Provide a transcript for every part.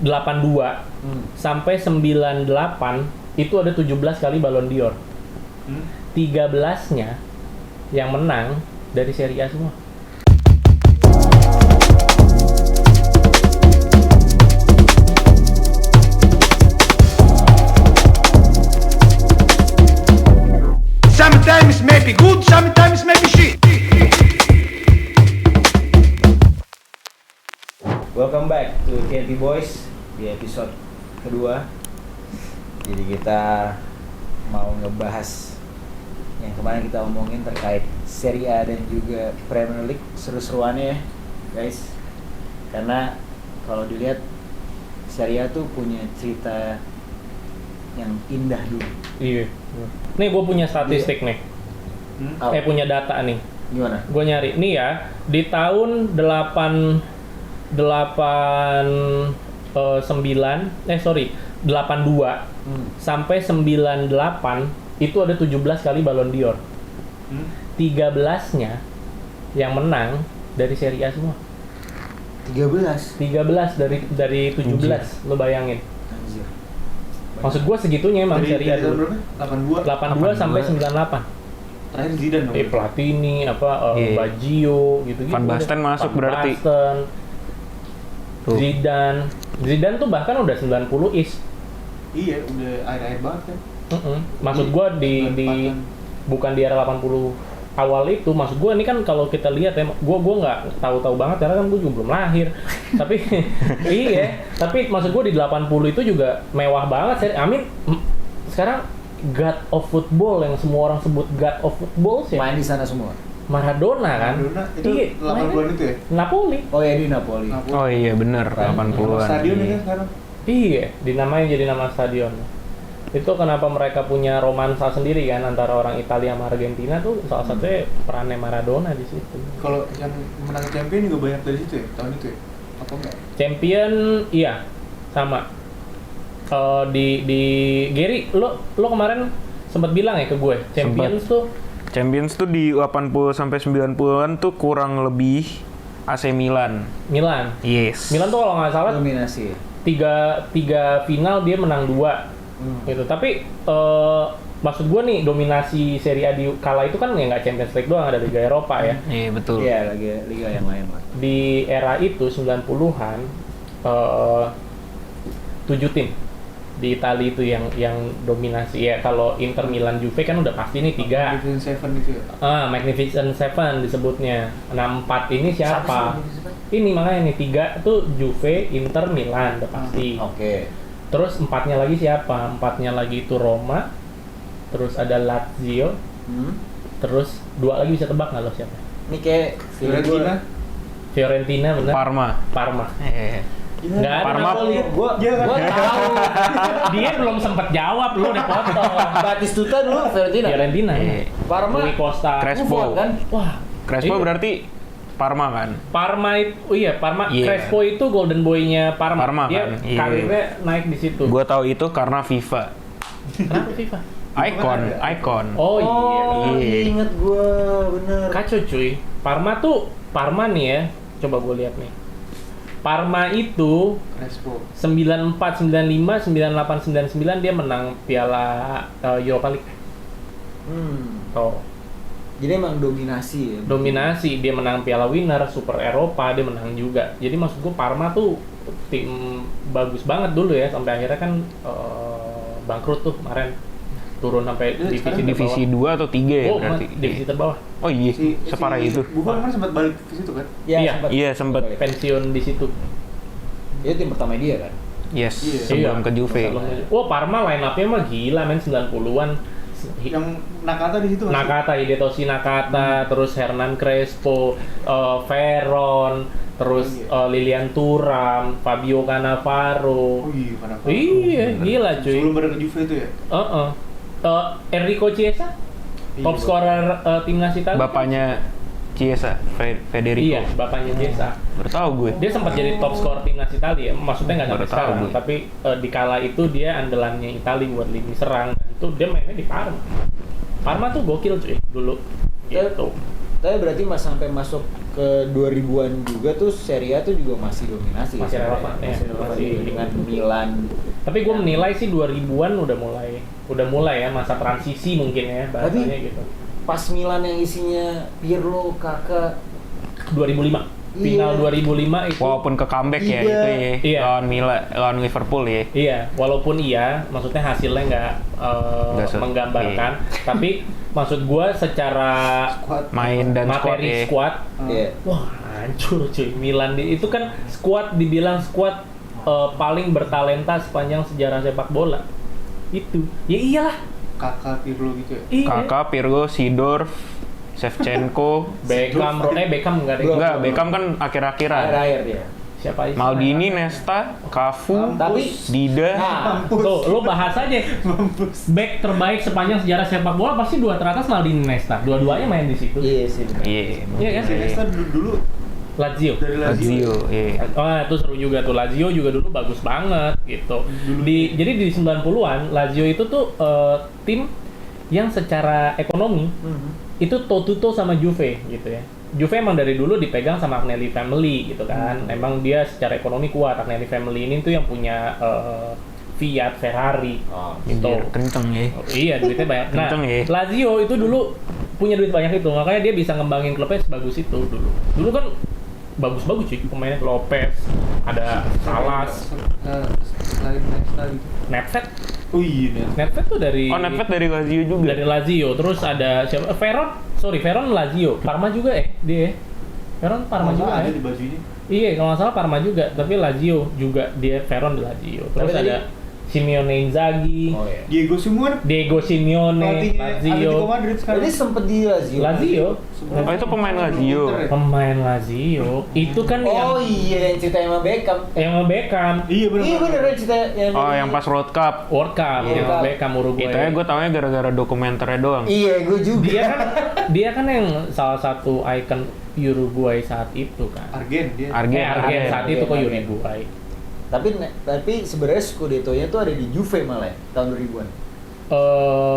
82 sampai 98 itu ada 17 kali Ballon d'Or. 13-nya yang menang dari Serie A semua. Sometimes maybe good, sometimes maybe shit. Welcome back to TNT Boys di episode kedua. Jadi kita mau ngebahas yang kemarin kita omongin terkait Serie A dan juga Premier League, seru-seruannya ya guys. Karena kalau dilihat Serie A tuh punya cerita yang indah dulu. Iya. Nih gue punya statistik nih. Punya data nih. Gimana? Gue nyari. Nih ya, di tahun 82 sampai 98 itu ada 17 kali Ballon d'Or. 13-nya yang menang dari Serie A semua. 13 dari 17. Anjir. Lo bayangin. Anjir. Maksud gue segitunya emang Serie A dulu. 82 sampai 98. Terakhir Zidane dong. Platini, Baggio gitu-gitu. Van Basten masuk Van berarti. Basten, Tuh. Zidane tuh bahkan udah 90-ish. Iya, udah akhir-akhir banget kan. Maksud gue di bukan di era 80 awal itu, maksud gue ini kan kalau kita lihat ya, gue nggak tahu banget karena kan gue juga belum lahir. Tapi iya, tapi maksud gue di 80 itu juga mewah banget. Amin sekarang God of Football yang semua orang sebut God of Football sih. Main di sana semua. Maradona kan? Maradona itu Iya, 80-an itu ya? Napoli. Oh ya di Napoli. Oh iya bener, Kan, 80-an. Stadion ini kan sekarang. Iya, dinamain jadi nama stadion. Itu kenapa mereka punya romansa sendiri kan antara orang Italia sama Argentina tuh salah satunya perannya Maradona di situ. Kalau yang menang champion juga banyak dari situ ya, tahun itu ya? Apa enggak? Champion iya sama. Di Gary, lo kemarin sempat bilang ya ke gue, Champions tuh di 80 sampai 90-an tuh kurang lebih AC Milan. Yes. Milan tuh kalau nggak salah Dominasi. tiga final dia menang 2 gitu. Tapi maksud gue nih dominasi Serie A di kala itu kan ya nggak Champions League doang, ada Liga Eropa ya. Iya betul. Iya, liga yang lain lah. Di era itu 90-an 7 tim di Italia itu yang dominasi ya. Kalau Inter, Milan, Juve kan udah pasti nih 3. Magnificent Seven itu ya? Magnificent Seven disebutnya. Nah 4 ini siapa? Ini makanya nih 3 tuh Juve, Inter, Milan udah pasti. Oke. Terus 4-nya lagi siapa? 4-nya lagi itu Roma. Terus ada Lazio. Terus 2 lagi bisa tebak nggak lo siapa? Ini kayak Fiorentina benar. Parma. Nggak ada Parma. Napoli. Gua tahu. Dia belum sempat jawab, lu udah potong. Batistuta dulu Fiorentina. Parma. Rui Costa. Crespo. Buffon kan? Wah, Crespo iya. berarti Parma kan? Parma itu, Parma. Iya. Crespo itu golden boy-nya Parma. Dia kan? Iya. karirnya naik di situ. Gue tahu itu karena FIFA. Kenapa FIFA? Icon. Oh Iya. Ingat gua bener. Kacau cuy. Parma nih ya. Coba gue lihat nih. Parma itu Crespo. 94, 95, 98, 99 dia menang Piala Europa League. Oh. Jadi emang dominasi ya. Dominasi, dia menang Piala Winner, Super Eropa, dia menang juga. Jadi maksud gue Parma tuh tim bagus banget dulu ya, sampai akhirnya kan bangkrut tuh kemarin. Turun sampai Divisi 2 atau 3 ya berarti? Divisi terbawah. Oh iya, separah itu. Buffon kan sempat balik ke situ kan? Iya, sempat. Pensiun di situ. Itu tim pertama dia kan? Yes, Iya. sebelum ke Juve. Wah, Parma line up-nya mah gila men 90-an. Yang Nakata di situ nggak sih? Nakata, Hidetoshi Nakata, terus Hernan Crespo, Veron, terus Lilian Thuram, Fabio Cannavaro. Oh iya, Cannavaro. Iya, gila cuy. Sebelum baru ke Juve itu ya? Enrico Chiesa, top scorer timnas Italia. Bapaknya Chiesa, Federico. Iya, bapaknya Chiesa. Baru tahu gue. Dia sempat jadi top scorer timnas Italia. Maksudnya nggak sampai Baru tahu sekarang, gue. tapi di kala itu dia andalannya Italia buat lini serang. Itu dia mainnya di Parma. Parma tuh gokil cuy dulu. Gitu. Tapi berarti sampai masuk ke 2000-an juga tuh Serie A tuh juga masih dominasi. Masih relevan, ya. Masih relevan Masih. dengan Milan. Tapi gue menilai sih 2000-an udah mulai ya masa transisi mungkin ya bahasanya gitu. Pas Milan yang isinya Pirlo, Kakak 2005. Final 2005 itu Walaupun ke comeback ya Iya. itu ya. Iya. Lawan Liverpool ya. iya, walaupun maksudnya hasilnya nggak Nggak menggambarkan, tapi maksud gue secara Squad. Main dan squad materi ya. squad, Iya. wah hancur cuy. Milan itu kan dibilang squad paling bertalenta sepanjang sejarah sepak bola. Itu, ya iyalah. Kakak Pirlo gitu ya. Iya. Kakak, Pirlo, Seedorf, Shevchenko, Beckham enggak deh. Bro. enggak, Beckham kan akhir-akhiran. Akhir-akhir dia. Siapa aja? Maldini, Nesta, Cafu, Tapi Dida. nah, Tuh, lo bahas aja. Back terbaik sepanjang sejarah sepak bola pasti dua teratas Maldini Nesta. Dua-duanya main di situ. iya sih. benar. Iya. Iya kan? Si Nesta dulu Lazio. dari Lazio. Lazio, iya. Oh, itu seru juga tuh. Lazio juga dulu bagus banget gitu. Jadi di 90-an Lazio itu tuh tim yang secara ekonomi itu toe-to-toe sama Juve gitu ya. Juve emang dari dulu dipegang sama Agnelli family gitu kan. Emang dia secara ekonomi kuat. Agnelli family ini tuh yang punya Fiat, Ferrari. Oh, Gitu. Biar kenceng ya. Oh, iya, duitnya banyak. Nah, Kenceng ya. Lazio itu dulu punya duit banyak itu, makanya dia bisa ngembangin klubnya sebagus itu dulu. Dulu kan bagus-bagus cuy pemainnya, Lopez, ada Salas, Selain Nesta gitu. Nedved. Oh iya nih. Nedved tuh dari Oh, Nedved dari Lazio juga. dari Lazio. Terus ada siapa? Veron Lazio. Parma juga dia. Veron Parma juga ada ya. di bajunya. Iya, kalau nggak salah Parma juga, tapi Lazio juga dia Veron di Lazio. Terus Tapi ada Simeone Inzaghi, Oh iya. Diego Simeone Diego Simeone, pelatihnya Atletico Lazio. Madrid sekarang. Jadi sempet di Lazio. Lazio. Oh, itu pemain Lazio. Inter ya? Pemain Lazio. Itu kan Oh iya, yang cerita sama Beckham. yang Beckham. Iya benar. Iya bener yang cerita yang Oh, yang pas World Cup. World Cup, World yang Cup. Beckham Uruguay. Itu ya gue taunya gara-gara dokumenternya doang. Iya, gue juga. dia kan yang salah satu ikon Uruguay saat itu kan. Argen dia. Argen saat itu kok Argen. Uruguay. Tapi sebenarnya Scudetto-nya tuh ada di Juve malah ya, tahun 2000-an.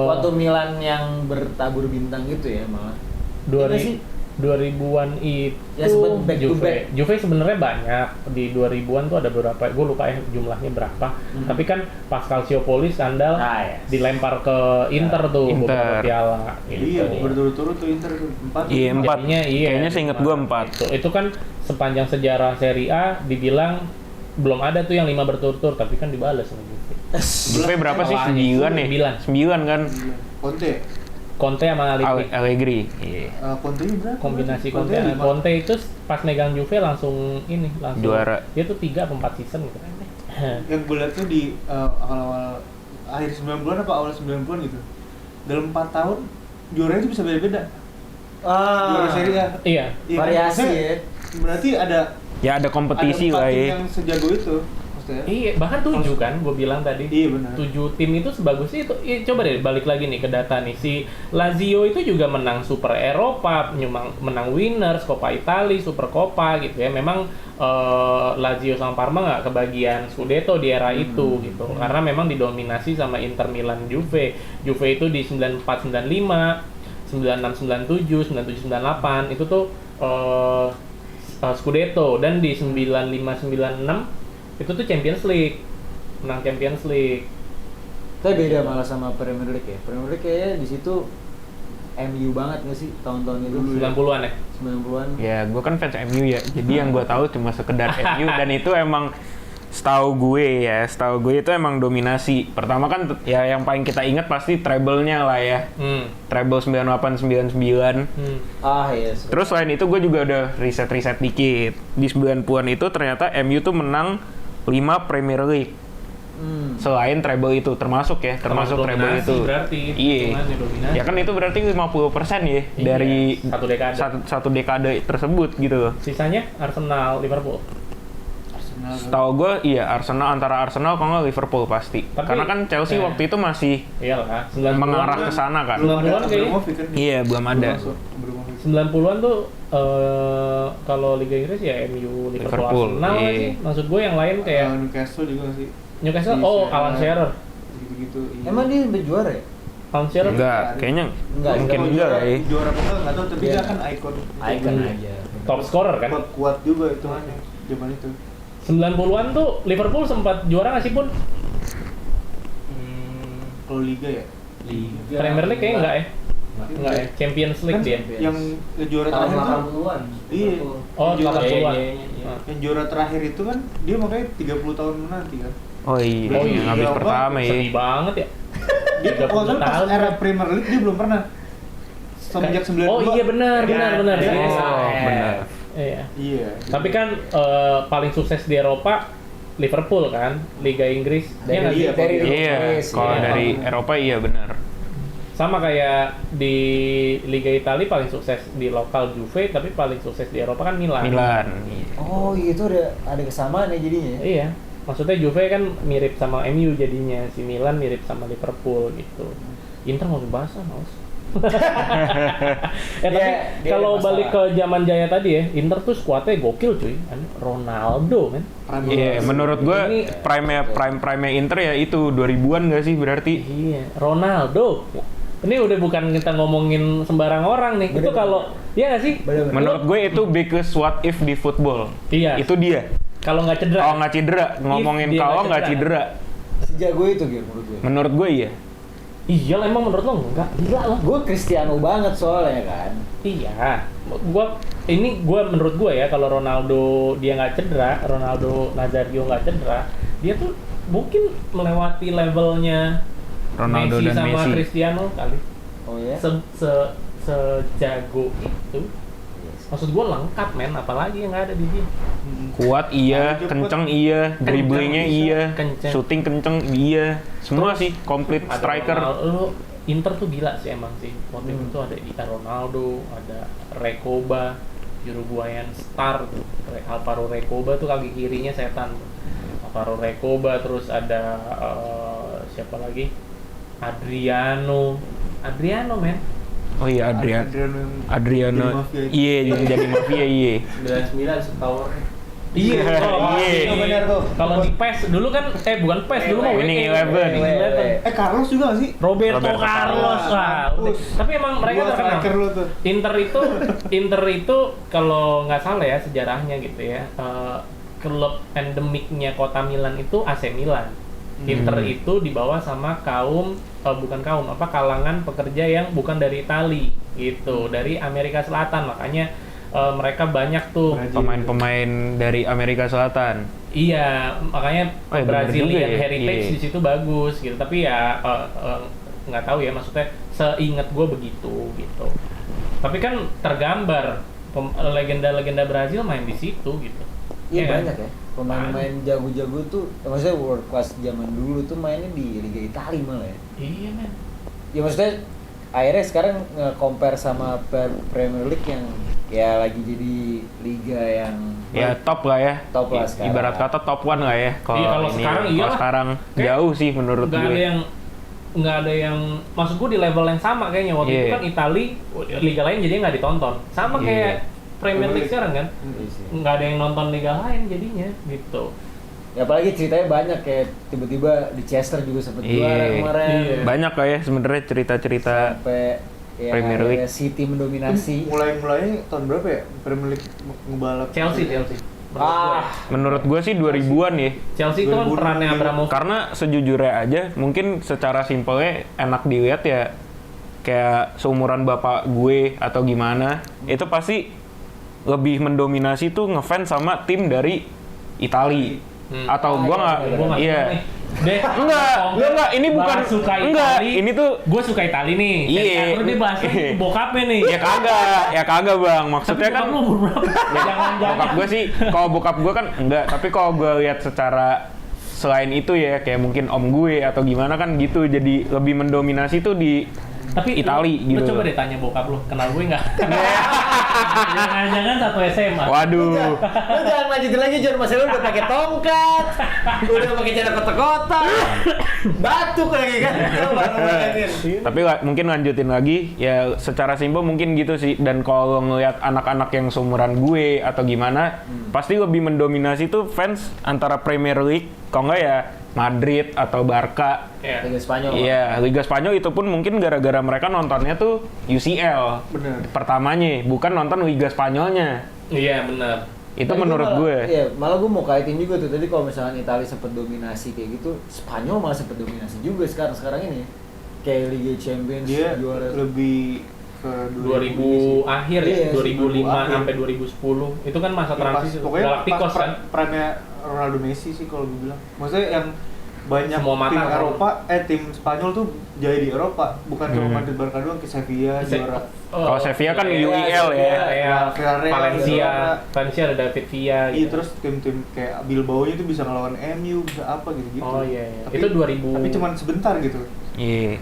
Waktu Eh Milan yang bertabur bintang gitu ya malah. 2000 Iya sih? 2000-an itu Ya, sempet back to Juve. back. Juve sebenarnya banyak di 2000-an tuh ada berapa? Gue lupa ya jumlahnya berapa. Tapi kan pas Calciopoli skandal Ah, yes. dilempar ke Inter tuh Inter. beberapa piala. Iya, gitu. berturut-turut tuh Inter tuh 4. Iya, 4. Jadinya iya. Kayaknya seinget gue 4. Itu kan sepanjang sejarah Serie A dibilang belum ada tuh yang 5 berturut-turut, tapi kan dibalas sama Juve. Juve berapa sih? Awalnya 9 ya? 9 kan? Conte. Conte sama Allegri. Allegri. Iya. Conte berapa? Kombinasi Conte Conte. lima. Conte itu pas megang Juve langsung Juara. Dia tuh 3 atau 4 season gitu kan. Yang gue liat tuh di awal-awal akhir 90-an apa awal 90-an gitu. Dalam 4 tahun juaranya tuh bisa beda-beda. Juara Serie A. Iya. Iya kan? Variasi Maksudnya, ya. Berarti ada Ya ada kompetisi ada 4 lah tim ya. yang sejago itu maksudnya. Iya, bahkan 7 kan gue bilang tadi. Iya benar. 7 tim itu sebagus itu. Coba deh balik lagi nih ke data nih. Si Lazio itu juga menang Super Eropa, menang Winners, Coppa Italia, Super Coppa gitu ya. Memang Lazio sama Parma nggak kebagian Scudetto di era itu gitu. Karena memang didominasi sama Inter Milan Juve. Juve itu di 94 95, 96 97, 97 98 itu tuh Scudetto, dan di 95 96 itu tuh Champions League. Menang Champions League. Tapi beda malah sama Premier League ya. Premier League kayaknya di situ MU banget nggak sih tahun-tahun itu? 90-an ya. 90-an. Ya, gue kan fans MU ya. Jadi yang gue tahu cuma sekedar MU, dan itu emang setahu gue itu emang dominasi. Pertama kan ya yang paling kita ingat pasti treble-nya lah ya. Treble 98 99. Ah iya. Terus selain itu gue juga udah riset-riset dikit. Di 90-an itu ternyata MU tuh menang 5 Premier League. Selain treble itu termasuk Termasuk treble dominasi itu. berarti, Iya. hitungannya dominasi. Ya kan itu berarti 50% ya Iya, dari satu dekade. satu dekade tersebut gitu. Sisanya Arsenal, Liverpool. Arsenal. Setahu gue iya antara Arsenal kalau nggak Liverpool pasti. Tapi- Karena kan Chelsea waktu itu masih Iyalah, 90-an mengarah kan. ke sana kan. Belum ada 90-an kayaknya. Abramovich kan? Iya, belum ada. Abramovich. 90-an tuh kalau Liga Inggris ya MU, Liverpool, Liverpool, Arsenal iya. sih. Maksud gue yang lain kayak Newcastle juga sih. Newcastle, Di oh Shearer, Alan Shearer. gitu-gitu. Iya. Emang dia sampai juara ya? Pound share Enggak, kayaknya Enggak, mungkin enggak lah ya. Juara apa enggak tahu, tapi Iya. dia kan ikon. Icon aja. top scorer kan. Kuat juga itu zaman itu. 90-an tuh Liverpool sempat juara nggak sih Pun? Kalau liga ya. Liga. Premier League kayaknya enggak ya? Enggak ya? Champions League Kan dia. yang juara tahun terakhir tuh 80-an. Iya. Oh, Yang juara- 80-an. Iya. yang juara terakhir itu kan dia makanya 30 tahun menanti kan. Oh iya, Oh iya, yang habis apa? pertama ya. Sedih banget ya. Dia 30 kalau nggak salah pas tahun. era Premier League dia belum pernah. Semenjak 92. Oh iya benar, benar. Oh, SAF. benar. Iya. Iya. Tapi kan paling sukses di Eropa Liverpool kan, Liga Inggris. Iya nggak sih? Dari Iya, kalau Iya. dari Eropa iya benar. Sama kayak di Liga Italia paling sukses di lokal Juve, tapi paling sukses di Eropa kan Milan. Milan. Oh iya itu ada kesamaan ya jadinya. ya? Iya. Maksudnya Juve kan mirip sama MU jadinya, si Milan mirip sama Liverpool gitu. Inter mau dibahas lah, Mas. Tapi Dia kalau ada balik masalah. ke zaman jaya tadi ya, Inter tuh skuadnya gokil cuy. Ronaldo men. Iya, menurut gue Ini- prime Inter ya itu 2000-an nggak sih berarti? Iya, Ronaldo. Ini udah bukan kita ngomongin sembarang orang nih. Itu Bener-bener. kalau iya nggak sih? Bener-bener. Menurut gue itu biggest what if di football. Iya. Itu dia. Kalau nggak cedera. Kalau nggak cedera, ngomongin dia kalau nggak nggak cedera. cedera. Sejago itu Gir menurut gue. Menurut gue iya. Iya lah, emang menurut lo enggak? Gila lah. Gue Cristiano banget soalnya kan. Iya. Gua menurut gua ya, kalau Ronaldo dia nggak cedera, Ronaldo Nazario nggak cedera, dia tuh mungkin melewati levelnya Ronaldo Messi dan sama Messi. Cristiano kali. Oh ya. Sejago itu. Maksud gua lengkap men, apalagi yang nggak ada di dia. Kuat iya, Cepet. kenceng iya, dribblingnya bisa, iya, kenceng. shooting kenceng iya, semua Terus sih complete Ada striker. Ronaldo, Inter tuh gila sih emang sih. Waktu itu ada Ronaldo, ada Recoba, Uruguayan star tuh. Alvaro Recoba tuh kaki kirinya setan tuh. Alvaro Recoba, terus ada siapa lagi? Adriano men. Oh iya Adriano Jadi mafia itu. iya yang jadi mafia iya. 99 setahun. Iya, Iya. Itu benar tuh. Kalau di PES dulu kan bukan PES dulu mau Winning Eleven. Carlos juga nggak sih? Roberto Roberto Carlos. Wah, Carlos. tapi emang mereka Gua terkenal. striker lu tuh. Inter itu kalau nggak salah ya sejarahnya gitu ya, klub endemiknya kota Milan itu AC Milan. Inter itu dibawa sama kalangan pekerja yang bukan dari Itali gitu, dari Amerika Selatan, makanya mereka banyak tuh. Pemain-pemain dari Amerika Selatan. Iya, makanya Oh, ya bener Brazilian juga ya. heritage Iya. di situ bagus gitu. Tapi ya nggak tahu ya, maksudnya seingat gue begitu gitu. Tapi kan tergambar legenda-legenda Brazil main di situ gitu. Iya kan? banyak ya. Pemain-pemain jago-jago tuh, maksudnya world class zaman dulu tuh mainnya di Liga Italia malah ya. Iya men. Ya maksudnya akhirnya sekarang nge-compare sama Premier League yang ya lagi jadi liga yang Ya top lah ya. Top lah sekarang. Ibarat kata top one lah ya. Kalau Iya, kalau ini, sekarang kalau iyalah. sekarang Kayak jauh sih menurut Nggak gue. ada yang maksud gue di level yang sama kayaknya. Waktu itu Iya. kan Itali liga lain jadi nggak ditonton. Sama Iya. kayak Premier League sekarang kan. Iya sih. Nggak ada yang nonton liga lain jadinya gitu. Ya apalagi ceritanya banyak kayak tiba-tiba di Chester juga sempet Iya. juara kemarin. Iya. Banyak lah ya sebenarnya cerita-cerita. Sampai ya Premier League. akhirnya City mendominasi. Mulai-mulainya tahun berapa ya? Premier League ngebalap. Chelsea. Menurut gue sih 2000-an ya. Chelsea itu kan 2000 perannya Abramovich. Karena sejujurnya aja mungkin secara simpelnya enak dilihat ya, kayak seumuran bapak gue atau gimana, itu pasti lebih mendominasi tuh ngefans sama tim dari Itali. Atau gua nggak, iya. Enggak, ini bukan, suka enggak, Itali. ini tuh Gue suka Itali nih. Iya. Terus dia bahas bokapnya nih. ya kagak bang, maksudnya kan Bokap lu umur berapa? ya, Jangan-jangan. bokap gue sih, kalau bokap gue kan enggak, tapi kalau gue lihat secara selain itu ya, kayak mungkin om gue atau gimana kan gitu, jadi lebih mendominasi tuh di Tapi Itali lu gitu. coba deh tanya bokap lu, kenal gue nggak? Jangan-jangan satu SMA. Waduh. Lu jangan lanjutin lagi John, Mas lu udah pakai tongkat, udah pakai cara kotak-kotak, batuk lagi kan. Tapi mungkin lanjutin lagi ya, secara simpel mungkin gitu sih. Dan kalau ngelihat anak-anak yang seumuran gue atau gimana, pasti lebih mendominasi tuh fans antara Premier League, kalau enggak ya Madrid atau Barca. Iya. Liga Spanyol. Iya, Liga Spanyol itu pun mungkin gara-gara mereka nontonnya tuh UCL. Bener. Pertamanya, bukan nonton Liga Spanyolnya. Iya, benar. Itu Tadi menurut malah- gue. Iya, malah gue mau kaitin juga tuh. Tadi kalau misalnya Italia sempat dominasi kayak gitu, Spanyol malah sempat dominasi juga sekarang ini. Kayak Liga Champions Dia juara. lebih ke 2000 akhir ya, Iya, 2005 akhir. sampai 2010. Itu kan masa Ya, transisi pokoknya Galacticos pas kan. prime-nya Ronaldo Messi sih kalau gue bilang. Maksudnya yang banyak Semua mata tim kan. Eropa, tim Spanyol tuh jadi di Eropa, bukan cuma Hmm. Madrid Barca doang, ke Sevilla juara. Kalau Sevilla kan iya, UEL ya. Iya, Villarreal, Valencia, Girona. Valencia ada David Villa Iya, gitu. terus tim-tim kayak Bilbao-nya tuh bisa ngelawan MU, bisa apa gitu-gitu. Oh iya, iya. Tapi, Itu 2000. Tapi cuman sebentar gitu. Iya.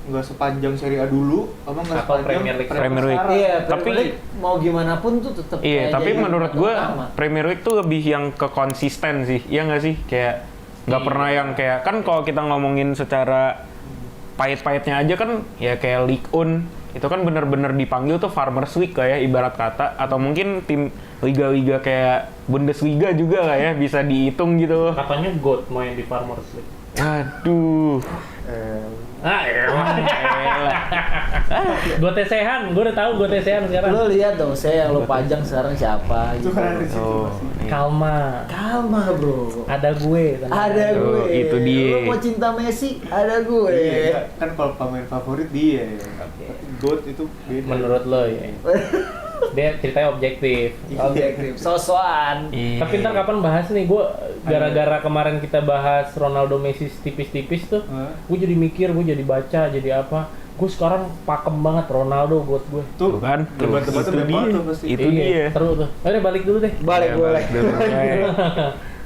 Nggak sepanjang Serie A dulu, apa nggak Atau sepanjang Premier League. Premier League. sekarang. Iya, Tapi- Premier League mau gimana pun tuh tetap. Iya, tapi menurut gue utama. Premier League tuh lebih yang ke konsisten sih, iya nggak sih? Kayak nggak Iya. pernah yang kayak kan kalau kita ngomongin secara pahit-pahitnya aja kan ya kayak Ligue 1 itu kan bener-bener dipanggil tuh Farmers League kayak ibarat kata atau mungkin tim liga-liga kayak Bundesliga juga lah ya bisa dihitung gitu. Katanya GOAT mau yang di Farmers League. Aduh. Ah, gue tesehan, gue udah tahu gue tesehan sekarang. Lo lihat dong, saya yang lo pajang sekarang siapa? Itu gitu. kan ada di situ Oh, pasti. iya. Kalma, Kalma bro. ada gue. tenang. Ada Tuh, gue. itu dia. Lo mau cinta Messi? Ada gue. Iya, kan kalau pemain favorit dia ya. Tapi GOAT itu beda. Menurut lo ya, dia ceritanya objektif. Objektif, sosokan. Iya. Tapi ntar kapan bahas nih, gue gara-gara kemarin kita bahas Ronaldo Messi tipis-tipis tuh, Hah? gue jadi mikir, gue jadi baca, jadi apa? Gue sekarang pakem banget Ronaldo buat gue. Tuh kan, tuh, debat-debatnya itu banyak dia. banget tuh pasti. Itu dia. Seru tuh. Ayo balik dulu deh. Balik Ya, boleh. balik dulu.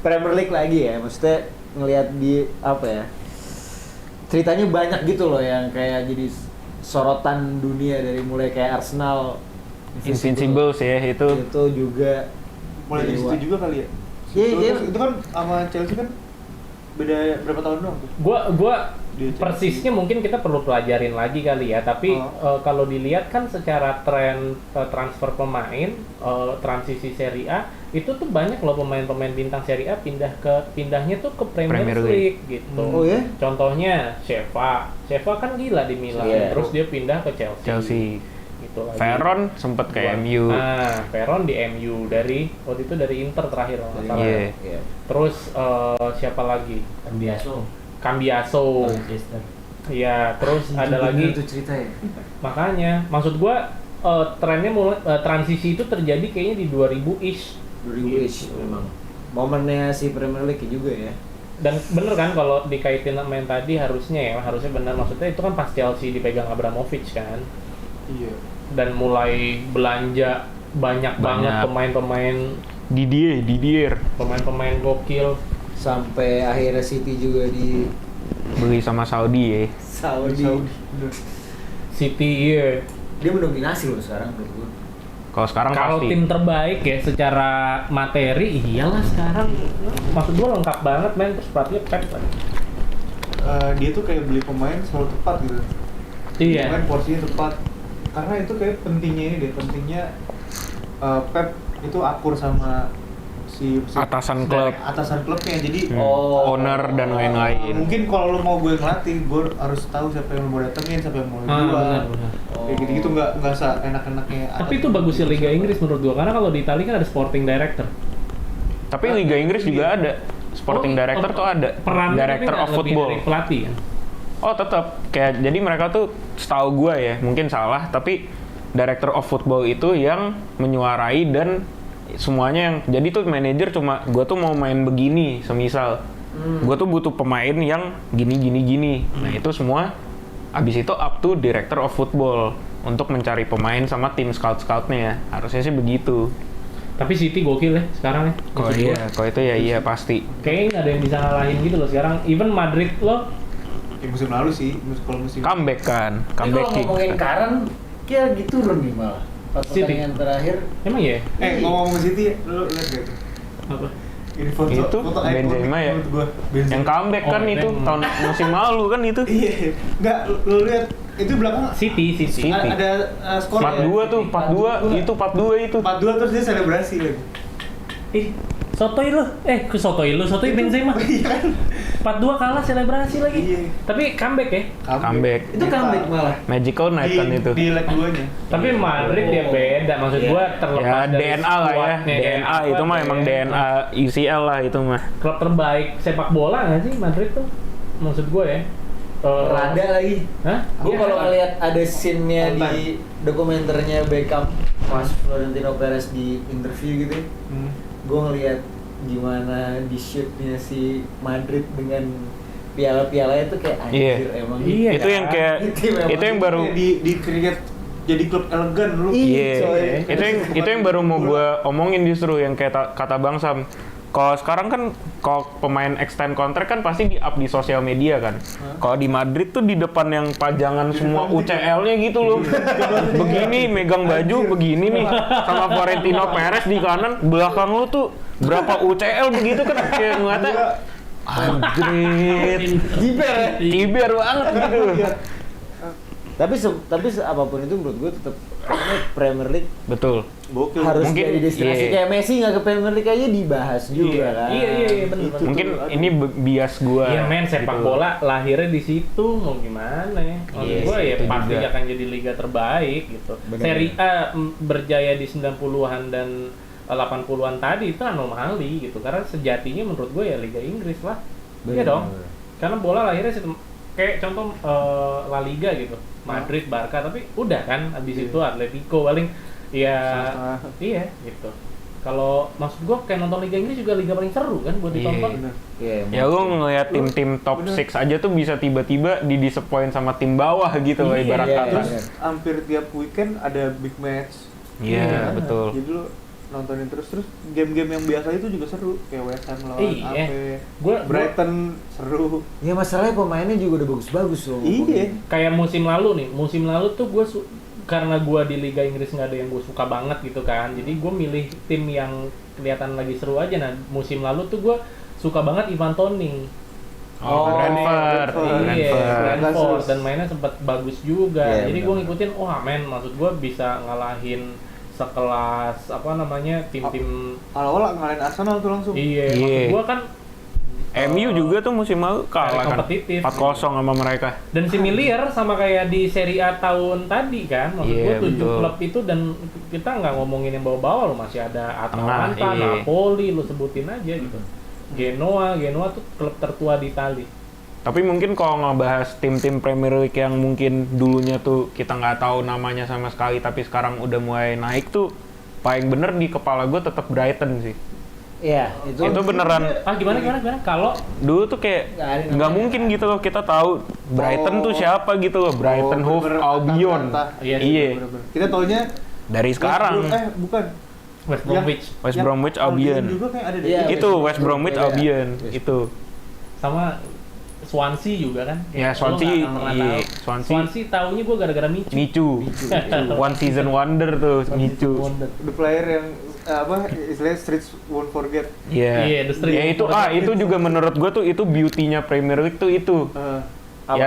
Premier League lagi ya, maksudnya ngelihat di apa ya? Ceritanya banyak gitu loh yang kayak jadi sorotan dunia dari mulai kayak Arsenal, Invincibles ya itu. itu juga Mulai dari Dewa. situ juga kali ya. Iya, iya. Itu kan sama Chelsea kan beda berapa tahun doang tuh? Gua Dia Chelsea. persisnya mungkin kita perlu pelajarin lagi kali ya. Tapi kalau dilihat kan secara tren transfer pemain, transisi Serie A itu tuh banyak loh pemain-pemain bintang Serie A pindahnya tuh ke Premier Premier League gitu. Oh ya? Contohnya Sheva kan gila di Milan, Iya. terus dia pindah ke Chelsea. Chelsea. Gitu lagi. Veron sempet ke MU. Nah, Veron di MU dari waktu itu dari Inter terakhir kalau nggak salah. Iya. Iya. Terus siapa lagi? Cambiaso. Iya, terus ada lagi. Itu cerita ya. Makanya, maksud gua trennya mulai transisi itu terjadi kayaknya di 2000-ish. 2000-ish memang. Momennya si Premier League juga ya. Dan bener kan kalau dikaitin sama yang tadi harusnya benar, maksudnya itu kan pas Chelsea dipegang Abramovich kan. Iya. Dan mulai belanja banyak banget Banyak. pemain-pemain pemain-pemain gokil. Sampai akhirnya City juga di Beli sama Saudi ya. Saudi. Bener. City iya. Dia mendominasi loh sekarang menurut gue. Kalau sekarang Kalau pasti. tim terbaik ya secara materi iyalah sekarang. Maksud gua lengkap banget men, terus pelatihnya Pep lagi. Dia tuh kayak beli pemain selalu tepat gitu. Iya. Pemain porsinya tepat. Karena itu kayak pentingnya ini deh, pentingnya Pep itu akur sama si Atasan klub. atasan klubnya. Jadi Owner dan lain-lain. mungkin kalau lo mau gue ngelatih, gue harus tahu siapa yang mau datengin, siapa yang mau jual. Benar. Kayak gitu-gitu nggak enak-enaknya. Tapi itu bagusnya Liga Inggris menurut gua, karena kalau di Italia kan ada sporting director. Tapi Liga Inggris juga ada. Sporting director tuh ada. Perannya Director tapi of nggak lebih football. dari pelatih kan. Oh tetap kayak jadi mereka tuh setahu gue ya mungkin salah tapi director of football itu yang menyuarai dan semuanya yang jadi tuh manajer cuma gue tuh mau main begini semisal gue tuh butuh pemain yang gini. Nah itu semua abis itu up to director of football untuk mencari pemain sama tim scoutnya ya harusnya sih begitu. Tapi City gokil ya sekarang ya. Kalau Maksud gua. kalau itu ya pasti. Kayaknya nggak ada yang bisa ngalahin gitu loh sekarang. Even Madrid loh. Ya, musim lalu sih, kalau musim Comeback kan, Tapi kalau comebacking. ngomongin Karen, kayak lagi turun nih malah. Pas City. pertandingan terakhir, Emang ya? ngomong City, lo lihat gak tuh? Apa? Ini foto Itu Benzema ya? menurut gua. Benzema. Yang comeback kan Oh, itu Benzema. tahun musim lalu kan itu. Iya, nggak lo lihat itu belakang City. City. ada skor 42 tuh, 42 itu 42 itu. 42 terus dia selebrasi lagi. Ih, Sotoy Benzema. 4-2 kalah selebrasi lagi. Iya. Tapi comeback ya. Comeback. Itu comeback malah. Magical night kan itu. Di leg 2-nya. Tapi Madrid ya beda, maksud gua Ya terlepas dari DNA lah ya. squadnya, DNA itu mah emang DNA UCL lah itu mah. klub terbaik sepak bola nggak sih Madrid tuh? Maksud gua ya. Rada lagi. Hah? Gue Iya. kalau ngeliat ada scene-nya All time. di dokumenternya Beckham pas Florentino Perez di interview gitu, gue ngeliat gimana di shootnya si Madrid dengan piala-pialanya itu kayak anjir emang. Iya. Itu yang kayak itu yang baru Di create jadi klub elegan lu. Iya, coy. itu yang baru mau gue omongin justru yang kayak kata Bang Sam. Kalau sekarang kan kalau pemain extend kontrak kan pasti di up di sosial media kan. Kalau di Madrid tuh di depan yang pajangan semua UCL-nya gitu loh. Begini megang baju begini nih sama Florentino Perez di kanan, belakang lu tuh berapa UCL begitu kan kayak ngeliatnya anjir. Kiber banget gitu. Tapi apapun itu menurut gue tetap Premier League Betul. Gokil. harus Mungkin, jadi destinasi. iya. Kayak Messi nggak ke Premier League aja dibahas juga kan. Iya benar. Itu. Mungkin Aduh. ini bias gua. Iya men, sepak gitu. bola lahirnya di situ, mau gimana ya? Maksud Iya, gue ya itu pasti juga. akan jadi liga terbaik gitu. Benar. Serie A berjaya di 90-an dan 80-an tadi itu anomali gitu. Karena sejatinya menurut gue ya Liga Inggris lah. Iya Benar. dong. Karena bola lahirnya kayak contoh La Liga gitu. Madrid, Barca, tapi udah kan habis Iya. itu Atletico paling ya Sama. iya gitu. Kalau maksud gue kayak nonton Liga Inggris juga liga paling seru kan buat Iya. ditonton. Bener. Iya, Ya lu ngeliat tim-tim top Bener. 6 aja tuh bisa tiba-tiba di-disappoint sama tim bawah gitu loh Iya, ibarat iya, kata. Terus hampir tiap weekend ada big match. Iya, kan? betul. Jadi lu nontonin terus game-game yang biasa itu juga seru kayak West Ham lawan Iya. AP, Gua- Brighton seru. Ya masalahnya pemainnya juga udah bagus-bagus loh. Iya. Kayak musim lalu tuh gue karena gue di Liga Inggris nggak ada yang gue suka banget gitu kan, jadi gue milih tim yang kelihatan lagi seru aja. Nah musim lalu tuh gue suka banget Ivan Toney. Oh, Brentford. Iya, Brentford Bagus. dan mainnya sempat bagus juga. Iya, Jadi benar. gue ngikutin, wah men, maksud gue bisa ngalahin sekelas apa namanya tim-tim. Awal-awal ngalahin Arsenal tuh langsung. Iya, Iya. maksud gue kan MU juga tuh musim lalu kalah kan. kompetitif. 4-0 sama mereka. dan similar sama kayak di Serie A tahun tadi kan, maksud Iya, gue 7 betul. klub itu, dan kita nggak ngomongin yang bawah-bawah loh, masih ada Atalanta, iya. Napoli, lu sebutin aja gitu. Genoa tuh klub tertua di Itali. Tapi mungkin kalau ngebahas tim-tim Premier League yang mungkin dulunya tuh kita nggak tahu namanya sama sekali tapi sekarang udah mulai naik tuh, paling bener di kepala gue tetap Brighton sih. Iya, Itu beneran Gimana? Kalau dulu tuh kayak Nggak ada nggak namanya. mungkin gitu loh kita tahu Brighton tuh siapa gitu loh, Brighton Oh, Hove bener-bener Albion. Atlanta. Iya, Iya. Bener-bener. Kita taunya Dari sekarang bukan. West Bromwich West Bromwich Albion. juga kayak ada di Iya. Itu West Bromwich Iya. Albion itu. sama Swansea juga kan. Ya, Lo Swansea, nggak pernah iya, tahu. Swansea. Swansea taunya gue gara-gara Michu. Michu. One season wonder tuh Michu. The player yang istilahnya streets won't forget. Iya. Iya, the street Ya itu wonder. itu juga menurut gua tuh itu beauty-nya Premier League tuh itu. Apa?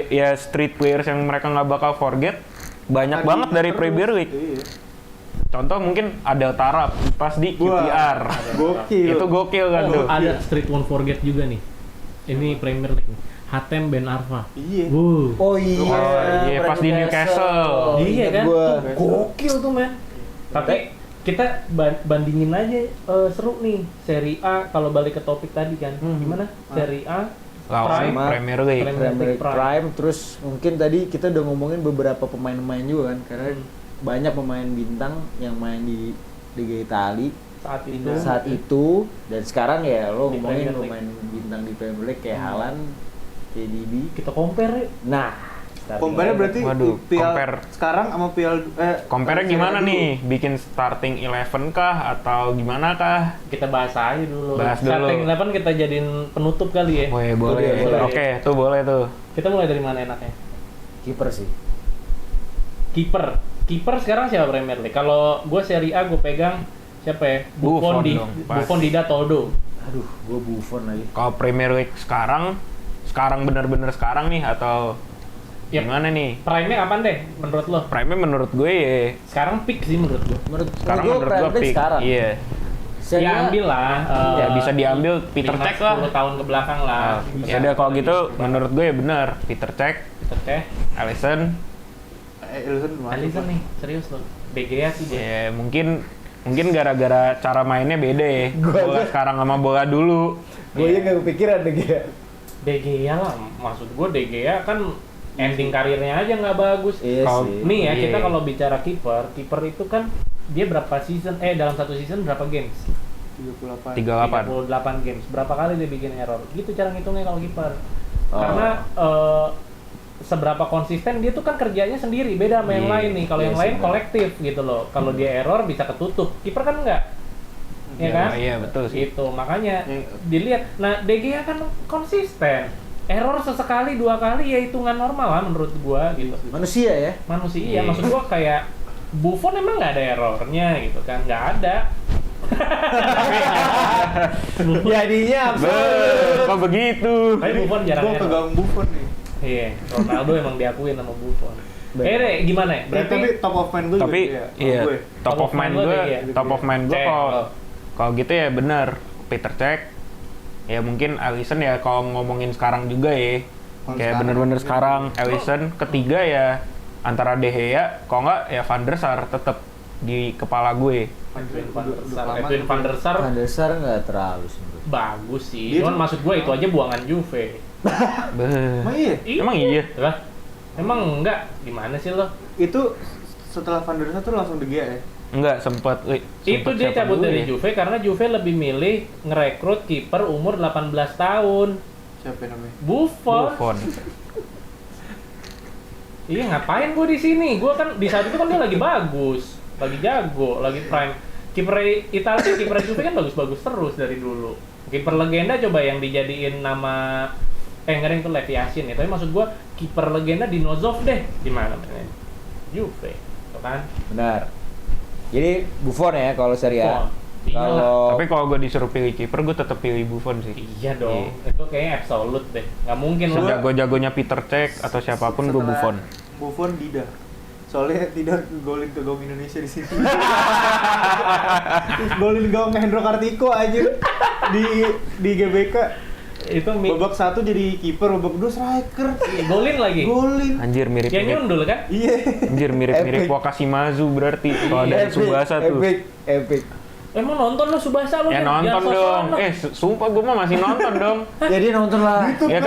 Ya street players yang mereka nggak bakal forget banyak Tadi banget dari terus. Premier League. Iya. Contoh mungkin Adel Tarap pas di QPR. Gokil. Itu gokil kan tuh. Ada Street Won't Forget juga nih. Ini Premier League nih. Hatem Ben Arfa. Iya. Oh iya. Oh, iya, pas di Newcastle. Iya Ingat kan? gua. Tuh, gokil tuh men. Tapi kita bandingin aja seru nih Serie A kalau balik ke topik tadi kan. Gimana? Serie A Lawan Prime. Premier League. Premier League Prime. Terus mungkin tadi kita udah ngomongin beberapa pemain-pemain juga kan, karena banyak pemain bintang yang main di Liga Italia saat itu dan sekarang ya lo Di ngomongin Premier League. pemain bintang di Premier League kayak Haaland, KDB. kita compare yuk. Nah, Compare berarti Waduh, pial compare. sekarang sama pial Compare Serie A gimana dulu. nih? Bikin starting 11 kah atau gimana kah? Kita bahas aja dulu. Bahas dulu. Starting 11 kita jadiin penutup kali ya. Boleh, boleh. boleh. Oke, tuh boleh tuh. Kita mulai dari mana enaknya? kiper sih. Kiper sekarang siapa Premier League? Kalau gue Serie A gue pegang siapa ya? Buffon dong, pas. Buffon Dida Toldo. Aduh, gua Buffon lagi. Kalau Premier League sekarang bener-bener sekarang nih atau Yap. gimana nih? Prime-nya kapan deh menurut lo? Prime menurut gue ya Sekarang peak sih menurut gue. Menurut sekarang gua menurut gue Premier League pick. sekarang. Iya. Serie A ambil lah. Ya bisa diambil Peter Cech lah. 10 tahun ke belakang lah. Ya udah kalau gitu menurut gue ya benar Peter Cech, Peter Cech. Alisson. Alisson nih, serius loh. BGA sih dia. Ya mungkin gara-gara cara mainnya beda ya. Bola sekarang sama bola dulu. gue yang nggak kepikiran deh ya. DGA lah, maksud gue DGA kan ending karirnya aja nggak bagus. Iya Kalau- sih. Nih ya, Iya. kita kalau bicara kiper itu kan dia berapa season, dalam satu season berapa games? 38. 38. 38 games. Berapa kali dia bikin error? Gitu cara ngitungnya kalau kiper. Oh. Karena seberapa konsisten dia tuh kan kerjanya sendiri, beda sama yang Iya, lain nih. Kalau iya yang sih, lain benar. kolektif gitu loh. Kalau dia error bisa ketutup. Kiper kan enggak. Ya kan? Iya betul sih. Gitu, makanya Iya. dilihat. Nah, DGA kan konsisten. Error sesekali, 2 kali ya hitungan normal lah menurut gua gitu. Manusia ya. Manusia, Iya. maksud gua kayak Buffon emang nggak ada errornya gitu kan? Nggak ada. Jadinya Kok begitu? Tapi Buffon jarang Gue error. pegang Buffon nih. Iya, Ronaldo emang diakuin sama Buffon. Deh, gimana ya? Berarti Tapi top of mind gue Tapi juga iya, gue. top of mind gue, iya. top of mind gue Cech. kalau gitu ya benar Peter Cech. Ya mungkin Alisson ya kalau ngomongin sekarang juga ya. Kalau Kayak sekarang. bener-bener sekarang Alisson, ketiga ya antara De Gea, kalau nggak ya Van der Sar tetap di kepala gue. Edwin van der Udah Sar. lama Edwin tuh. van der Sar Van der Sar nggak terlalu sih. menurut gue. bagus sih. Dia Cuman tuh- maksud gue itu aja buangan Juve. Beuh. Emang iya? Emang iya? Lah, emang enggak? Gimana sih lo? Itu setelah Van der Sar tuh langsung De Gea ya? Enggak sempat. Itu dia siapa cabut dulu dari ya? Juve karena Juve lebih milih ngerekrut kiper umur 18 tahun. Siapa namanya? Buffon. Buffon. Iya, ngapain gue di sini? Gue kan di saat itu kan dia lagi bagus, lagi jago, lagi prime. Kiper Italia, kiper Juve kan bagus-bagus terus dari dulu. Kiper legenda coba yang dijadiin nama ngering tuh Levi Yashin ya. Tapi maksud gue kiper legenda di Nozov deh. Di mana mainnya? Juve, tuh kan? Benar. Jadi Buffon ya kalau Serie A. Buffon. Iyalah. Kalau Tapi kalau gue disuruh pilih kiper, gue tetap pilih Buffon sih. Iya dong, itu kayaknya absolute deh. Nggak mungkin lo. Sejago-jagonya Peter Cech atau siapapun gue Setelah Buffon. Buffon Dida. Soalnya tidak golin ke gawang Indonesia di sini. Terus golin gawang Hendro Kartiko aja di GBK. Itu Babak 1 jadi kiper, babak 2 striker. golin lagi. Golin. Anjir Yang mirip-mirip. nyundul kan? Iya. Anjir mirip-mirip Epic. Wakashimazu berarti. Kalau dari Tsubasa tuh. Epic. Emang nonton lo Subasa lo? Ya Jan? nonton Jangan dong. sosok lo. Sumpah gue mah masih nonton dong. Jadi nonton lah. Ya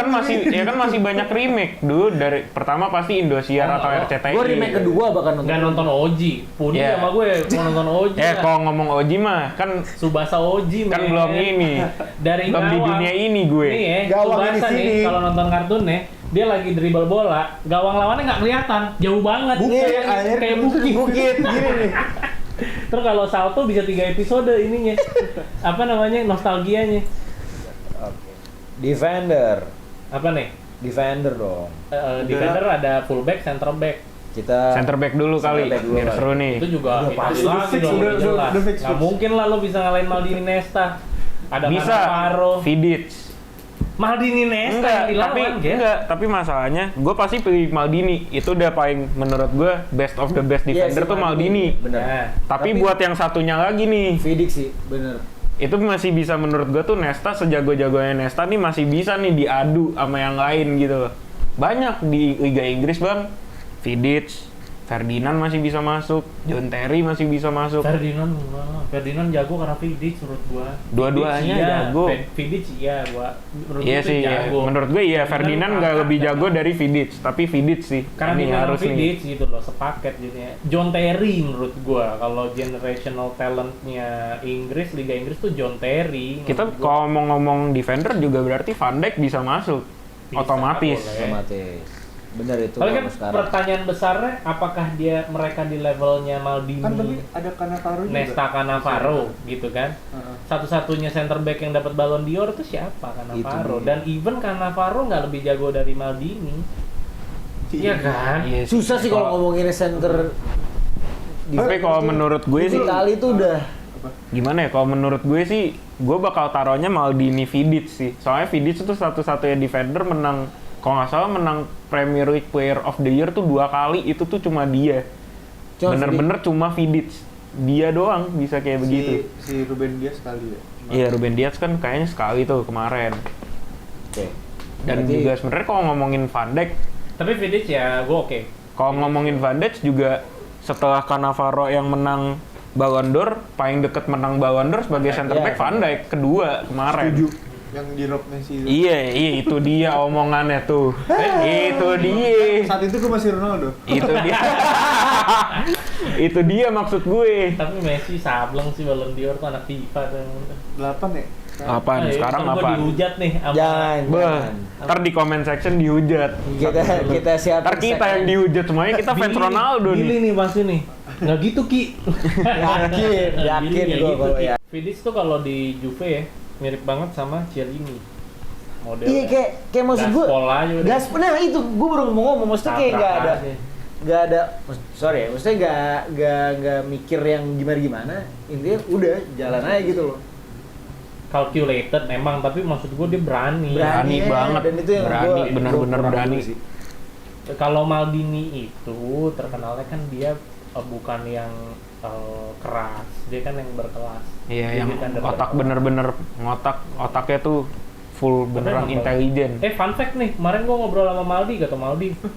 kan masih banyak remake dulu dari pertama pasti Indosiar Oh, atau oh. RCTI. Gue remake kedua bahkan nonton. Nggak nonton Oji. Pudi Iya. sama gue mau nonton Oji. lah. Kalau ngomong Oji mah kan Subasa Oji kan men. belum ini. Dari belum di gawang. dunia ini gue. Nih ya, Gawang Subasa di sini. nih kalau nonton kartunnya dia lagi dribble bola, gawang lawannya nggak kelihatan, jauh banget. Bukit, Kayak bukit. Bukit gini nih. Terus kalau salto bisa 3 episode ininya. Apa namanya? Nostalgianya. Oke. Defender. Apa nih? Defender dong. Defender ada fullback, center back. Kita Center back dulu kali. Center back dulu Biar kali. seru nih. Itu juga Udah Itali pasti, lagi udah fix, dong, udah jelas. fix, Nggak fix. mungkin lah lo bisa ngalahin Maldini Nesta. Ada Bisa. Cannavaro. Vidic. Maldini Nesta yang dilawan, Tapi masalahnya gue pasti pilih Maldini. Itu udah paling menurut gue best of the best Iya defender sih, tuh Maldini. Bener. Nah, Tapi buat yang satunya lagi nih, Vidic sih, bener. itu masih bisa menurut gue tuh Nesta sejago-jagonya Nesta nih masih bisa nih diadu sama yang lain gitu. Banyak di Liga Inggris bang, Vidic, Ferdinand masih bisa masuk, John Terry masih bisa masuk. Ferdinand jago karena Vidic menurut gua. Dua-duanya Vidic iya, jago. Vidic iya gua. Menurut Iya gua tuh sih, iya. jago. Menurut gue iya Ferdinand nggak lebih jago dari Vidic, tapi Vidic sih. Karena ini dia harus Vidic nih. gitu loh, sepaket jadinya. John Terry menurut gua kalau generational talentnya Inggris, Liga Inggris tuh John Terry. Kita menurut gua. kalau ngomong defender juga berarti Van Dijk bisa masuk, Bisa, otomatis. boleh. Otomatis. Bener itu. Tapi kan kalau sekarang. pertanyaan besarnya apakah mereka di levelnya Maldini, Kan tapi ada Cannavaro juga. Nesta Cannavaro gitu kan? Heeh. Satu-satunya center back yang dapat Ballon d'Or itu siapa? Cannavaro. dia. Dan even Cannavaro nggak lebih jago dari Maldini. Iya kan? Iya sih. Susah sih kalau ngomongin center. Tapi kalau menurut gue sih Itali itu udah gimana ya? Kalau menurut gue sih, gue bakal taruhnya Maldini Vidic sih. Soalnya Vidic itu satu-satunya defender menang, kalau nggak salah menang Premier League Player of the Year tuh 2 kali. Itu tuh cuma dia. Cuma Bener-bener cuma Vidic. dia doang bisa kayak begitu. Si Ruben Dias kali ya. Iya, Ruben Dias kan kayaknya sekali tuh kemarin. Oke. Dan Berarti- juga sebenarnya kalau ngomongin Van Dijk, Tapi Vidic ya gue oke. kalau ngomongin Van Dijk juga setelah Cannavaro yang menang Ballon d'Or, paling deket menang Ballon d'Or sebagai center back Van Dijk kedua kemarin. Setuju. Yang di rock Messi itu. Iya, itu dia omongannya tuh. Itu dia. Saat itu gue masih Ronaldo. Itu dia. Itu dia maksud gue. Tapi Messi sableng sih Ballon d'Or tuh anak FIFA tuh. 8 ya? Apaan? Sekarang Gue apa? dihujat nih sama Jangan. Bah, ntar di comment section dihujat. Kita siapin. Ntar kita yang dihujat semuanya, kita fans Billy Ronaldo Billy nih. nih pasti nih. Nggak gitu Ki. Yakin Billy nggak gue gitu, kalau Ki. ya. Vidic tuh kalau di Juve ya mirip banget sama Chiellini. Model. Iya kayak maksud gue. Gaspol aja udah. Gaspol, nah itu gue baru mau ngomong, maksudnya kayak nggak ada, sorry ya, maksudnya nggak mikir yang gimana, intinya udah jalan aja gitu loh. Calculated memang, tapi maksud gue dia berani. Berani ya, banget. dan itu yang Berani, gua bener-bener kurang berani. dulu sih. Kalau Maldini itu terkenalnya kan dia bukan yang keras, dia kan yang berkelas. Iya, Dia yang kan otak bener-bener otaknya tuh full beneran Tapi emang intelijen. fun fact nih, kemarin gua ngobrol sama kata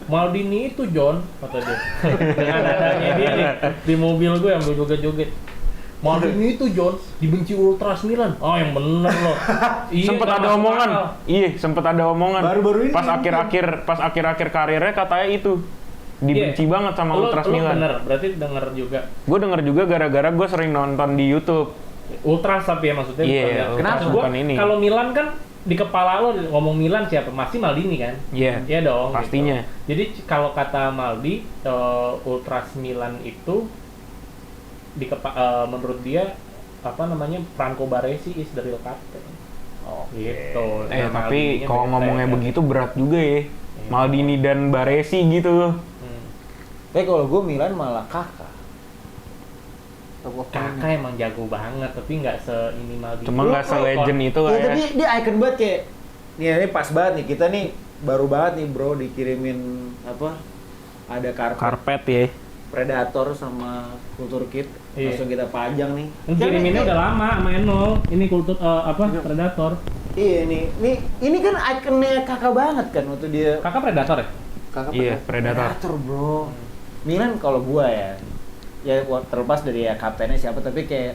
Maldini itu John, kata dia. Dengan adanya dia nih, di mobil gue yang joget-joget. Maldini itu John dibenci Ultras Milan. Oh, yang bener loh. Iya, Sempet nggak ada masuk omongan. akal. Iya, sempet ada omongan. Baru-baru ini Pas mungkin. akhir-akhir karirnya katanya itu dibenci Iya. banget sama Lo Ultras Milan. bener, berarti denger juga. Gue denger juga gara-gara gue sering nonton di YouTube. Ultras tapi ya maksudnya Iya, bukan ya. Ultras Kenapa gua bukan ini. kalau Milan kan di kepala lo ngomong Milan siapa? Masih Maldini kan? Iya. Iya dong. Pastinya. Gitu. Jadi kalau kata Maldi, Ultras Milan itu menurut dia apa namanya Franco Baresi is the real captain. Oh, gitu. Nah, Tapi Maldininya kalau beda ngomongnya ya. begitu berat juga ya. Maldini dan Baresi gitu. Tapi kalau gue Milan malah Kakak. Kakak emang jago banget, tapi nggak se ini Maldini. Cuma nggak se-legend itu lah Iya, ya. tapi dia icon banget kayak. Ini pas banget nih, kita nih baru banget nih bro dikirimin apa? Ada Karpet ya. Predator sama Kultur Kit. Iya. Langsung kita pajang nih. Kiriminnya udah lama sama Enol. Ini kultur Predator. Iya ini kan ikonnya Kakak banget kan waktu dia. Kakak Predator ya? Kakak Iya, Predator. Bro. Milan kalau gua ya terlepas dari ya kaptennya siapa, tapi kayak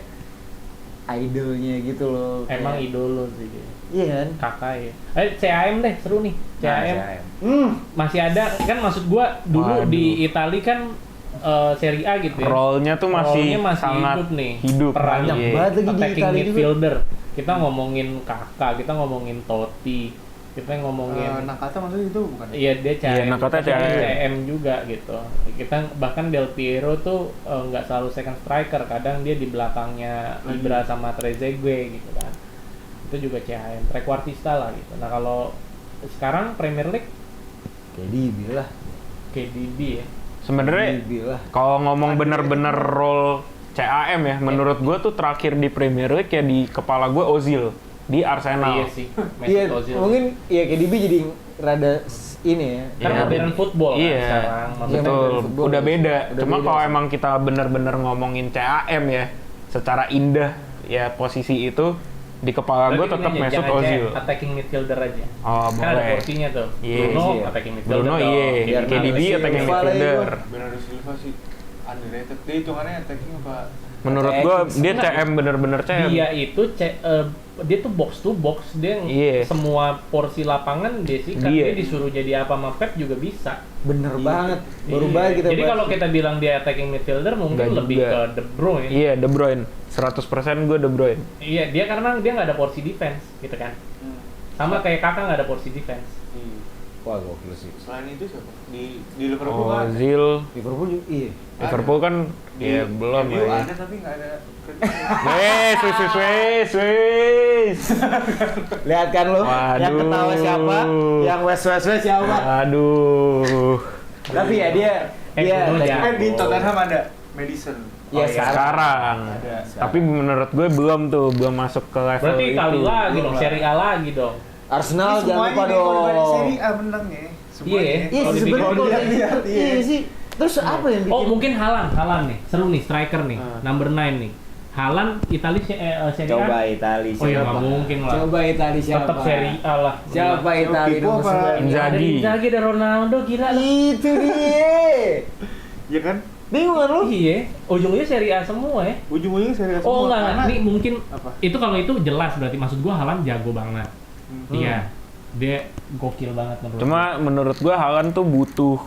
idolnya gitu loh. Emang kayak- idol lo sih dia. Iya kan? Kakak ya. CAM deh, seru nih. CAM. Hmm. Masih ada kan maksud gua dulu Waduh. di Italia kan Serie A gitu ya. Role-nya tuh masih, Role-nya sangat hidup nih. hidup. Perannya Iya. banget lagi di attacking Italia juga. midfielder. Kita ngomongin Kakak, kita ngomongin Totti, kita ngomongin Nakata maksudnya itu bukan? iya dia CM, Iya, Nakata tapi dia CM. CM juga gitu. Kita bahkan Del Piero tuh nggak selalu second striker, kadang dia di belakangnya Ibra sama Trezeguet gitu kan. Itu juga CM, trequartista lah gitu. Nah kalau sekarang Premier League Kayak dibilah. KDB ya. Sebenarnya Dibilah. kalau ngomong bener-bener role CAM ya, menurut gue tuh terakhir di Premier League ya di kepala gue Ozil di Arsenal. Iya sih, Iya, Mesut Ozil. mungkin ya KDB jadi rada ini ya. Kan Iya. modern football kan Iya, sekarang. Maksudnya Iya, betul. modern football. Udah beda. Udah Cuma beda kalau sih. emang kita bener-bener ngomongin CAM ya, secara indah ya posisi itu di kepala gue berarti tetap ini aja, Mesut jangan Ozil. attacking midfielder aja. Oh, Kan ada boleh. porsinya tuh. Iya, Bruno iya. attacking midfielder. Bruno dong. iya, Biar KDB Messi attacking Silva lah midfielder. Bernardo Silva sih underrated. Dia hitungannya attacking apa? Menurut gue dia CM bener-bener CM. Dia itu dia tuh box to box, dia Iya. semua porsi lapangan dia sikat. Dia. Dia disuruh jadi apa sama Pep juga bisa. Bener banget. Baru Iya. banget kita Jadi bahas. kalau kita bilang dia attacking midfielder mungkin Nggak lebih juga. ke De Bruyne. Iya, De Bruyne. 100% gue De Bruyne. Iya, dia karena dia nggak ada porsi defense gitu kan. Sama kayak Kakak nggak ada porsi defense. Wah, gokil sih. Selain itu siapa? Di Liverpool kan? Ozil, Liverpool juga iya. Liverpool kan ya belum MU ya. ada tapi nggak ada. Wes. Lihat kan lu, yang Waduh. ketawa siapa? Yang wes siapa? Aduh. Tapi ya dia Bruno jago. Di Tottenham ada Madison. ya Oh, iya. Sekarang. Ada. Tapi menurut gue belum masuk ke level Berarti itu. kali lagi Belum dong, lah. Serie A lagi dong. Arsenal Ini jangan lupa semuanya nih, kalau dibanding dong. Serie A menang ya. Semuanya. Iya. Iya Kalau sih sebenarnya dipikir kalau lihat-lihat, iya iya. sih. Terus apa yang bikin? Oh mungkin Haaland nih, seru nih, striker nih, number 9 nih. Haaland Italia Serie A. Coba Italia Oh iya siapa? nggak mungkin lah. Coba Italia siapa? Tetap Serie A lah. Siapa Italia Kipo nomor apa? 9? Ada Inzaghi. Inzaghi, ada Ronaldo, gila lah. Itu dia. Ya kan? Bingung kan lu? Iya, ujungnya Serie A semua ya. Ujung-ujungnya Serie A semua. Oh enggak, Karena- ini mungkin Apa? itu kalau itu jelas berarti maksud gua Haaland jago banget. Iya. Dia gokil banget menurut Cuma menurut gua Haaland tuh butuh,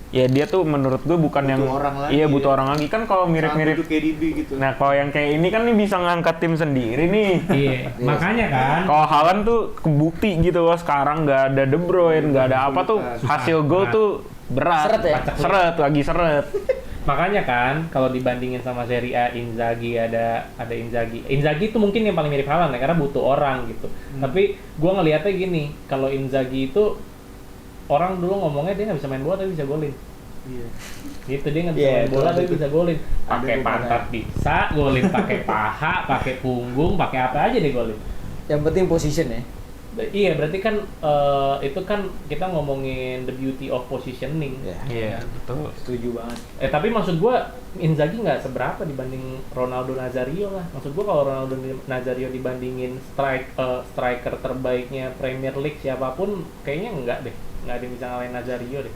ya dia tuh menurut gua bukan Butuh yang orang lagi iya ya. butuh orang lagi kan kalau Sama mirip-mirip. butuh KDB gitu. Nah kalau yang kayak ini kan nih bisa ngangkat tim sendiri nih. Iya, makanya kan. Kalau Haaland tuh kebukti gitu loh sekarang nggak ada De Bruyne, nggak ada apa tuh hasil gol tuh berat. Seret ya? Seret lagi seret. Makanya kan kalau dibandingin sama Serie A Inzaghi ada Inzaghi. Inzaghi itu mungkin yang paling mirip Haaland ya karena butuh orang gitu. Tapi gua ngelihatnya gini, kalau Inzaghi itu orang dulu ngomongnya dia nggak bisa main bola tapi bisa golin. Iya. Gitu dia nggak bisa Iya, main bola itu tapi ada bisa golin. Pakai beberapa. pantat bisa, golin pakai paha, pakai punggung, pakai apa aja deh golin. Yang penting position ya. Iya, berarti kan itu kan kita ngomongin the beauty of positioning. Ya. Iya betul. Setuju banget. Tapi maksud gua Inzaghi nggak seberapa dibanding Ronaldo Nazario lah. Maksud gua kalau Ronaldo Nazario dibandingin striker terbaiknya Premier League siapapun kayaknya enggak deh. Nggak ada yang bisa ngalahin Nazario deh.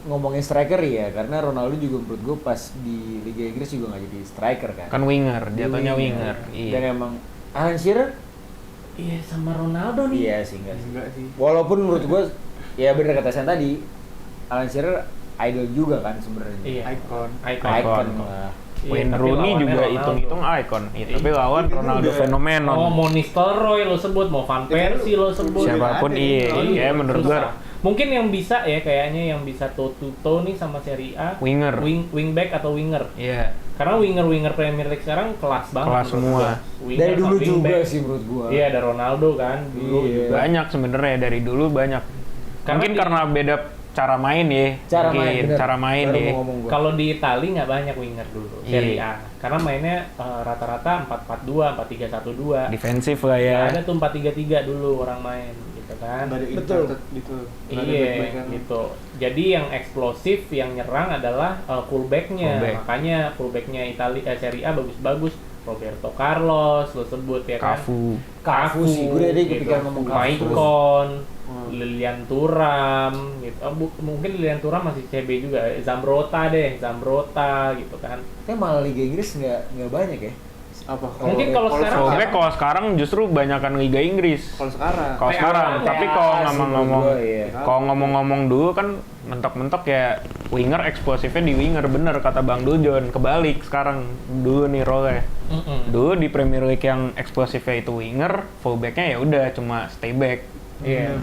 Ngomongin striker ya, karena Ronaldo juga menurut gue pas di Liga Inggris juga nggak jadi striker kan. Kan winger, jatuhnya winger. Dan Iya. emang Alan Shearer? Iya sama Ronaldo nih. Iya sih enggak sih. Enggak sih. Walaupun menurut gue, ya bener kata Sen tadi, Alan Shearer idol juga kan sebenarnya. Iya. Icon. Icon. Icon lah. Iya, Wayne tapi Rooney lawannya juga Ronaldo. hitung-hitung icon. Tapi lawan Itu Ronaldo udah- fenomenon. Oh, mau Nistelrooy lo sebut, mau Van Persie lo sebut. Siapapun Ada iya, yang iya menurut gua Susah. Mungkin yang bisa ya kayaknya yang bisa toe-to-toe nih sama Serie A winger. wingback atau winger. Iya. Karena winger Premier League sekarang kelas banget. Kelas menurut semua. gua. Winger Dari dulu sama juga wingback. sih menurut gue. Iya, ada Ronaldo kan dulu Iya. juga. Banyak sebenarnya dari dulu banyak. Karena Mungkin di- karena beda cara main ya. Cara Mungkin main, bener. cara main Baru ya. mau ngomong gua. Kalau di Italia nggak banyak winger dulu Iya. Serie A. Karena mainnya rata-rata 4-4-2, 4-3-1-2. Defensif lah ya. Nggak ada tuh 4-3-3 dulu orang main gitu kan. Nggak ada Betul. inverted gitu. Nggak ada Iya, back-backan. gitu. Jadi yang eksplosif, yang nyerang adalah fullbacknya. Fullback. Makanya fullbacknya Serie A bagus-bagus. Roberto Carlos lo sebut ya kan. Cafu sih, gue dari kepikiran ngomong Cafu. Maicon, Lilian Thuram, gitu. Mungkin Lilian Thuram masih CB juga. Zambrota gitu kan. Kayak malah Liga Inggris nggak banyak ya. Apa? Mungkin kalau sekarang Fullback kalau sekarang justru banyakan Liga Inggris. Kalau sekarang. Kalau sekarang, awalnya tapi kalau sih ngomong-ngomong, menurut gua, iya. kalau ngomong-ngomong dulu kan mentok-mentok ya winger eksplosifnya di winger bener kata Bang Dujon. Kebalik sekarang dulu nih role. Dulu di Premier League yang eksplosifnya itu winger, fullbacknya ya udah cuma stay back. Iya.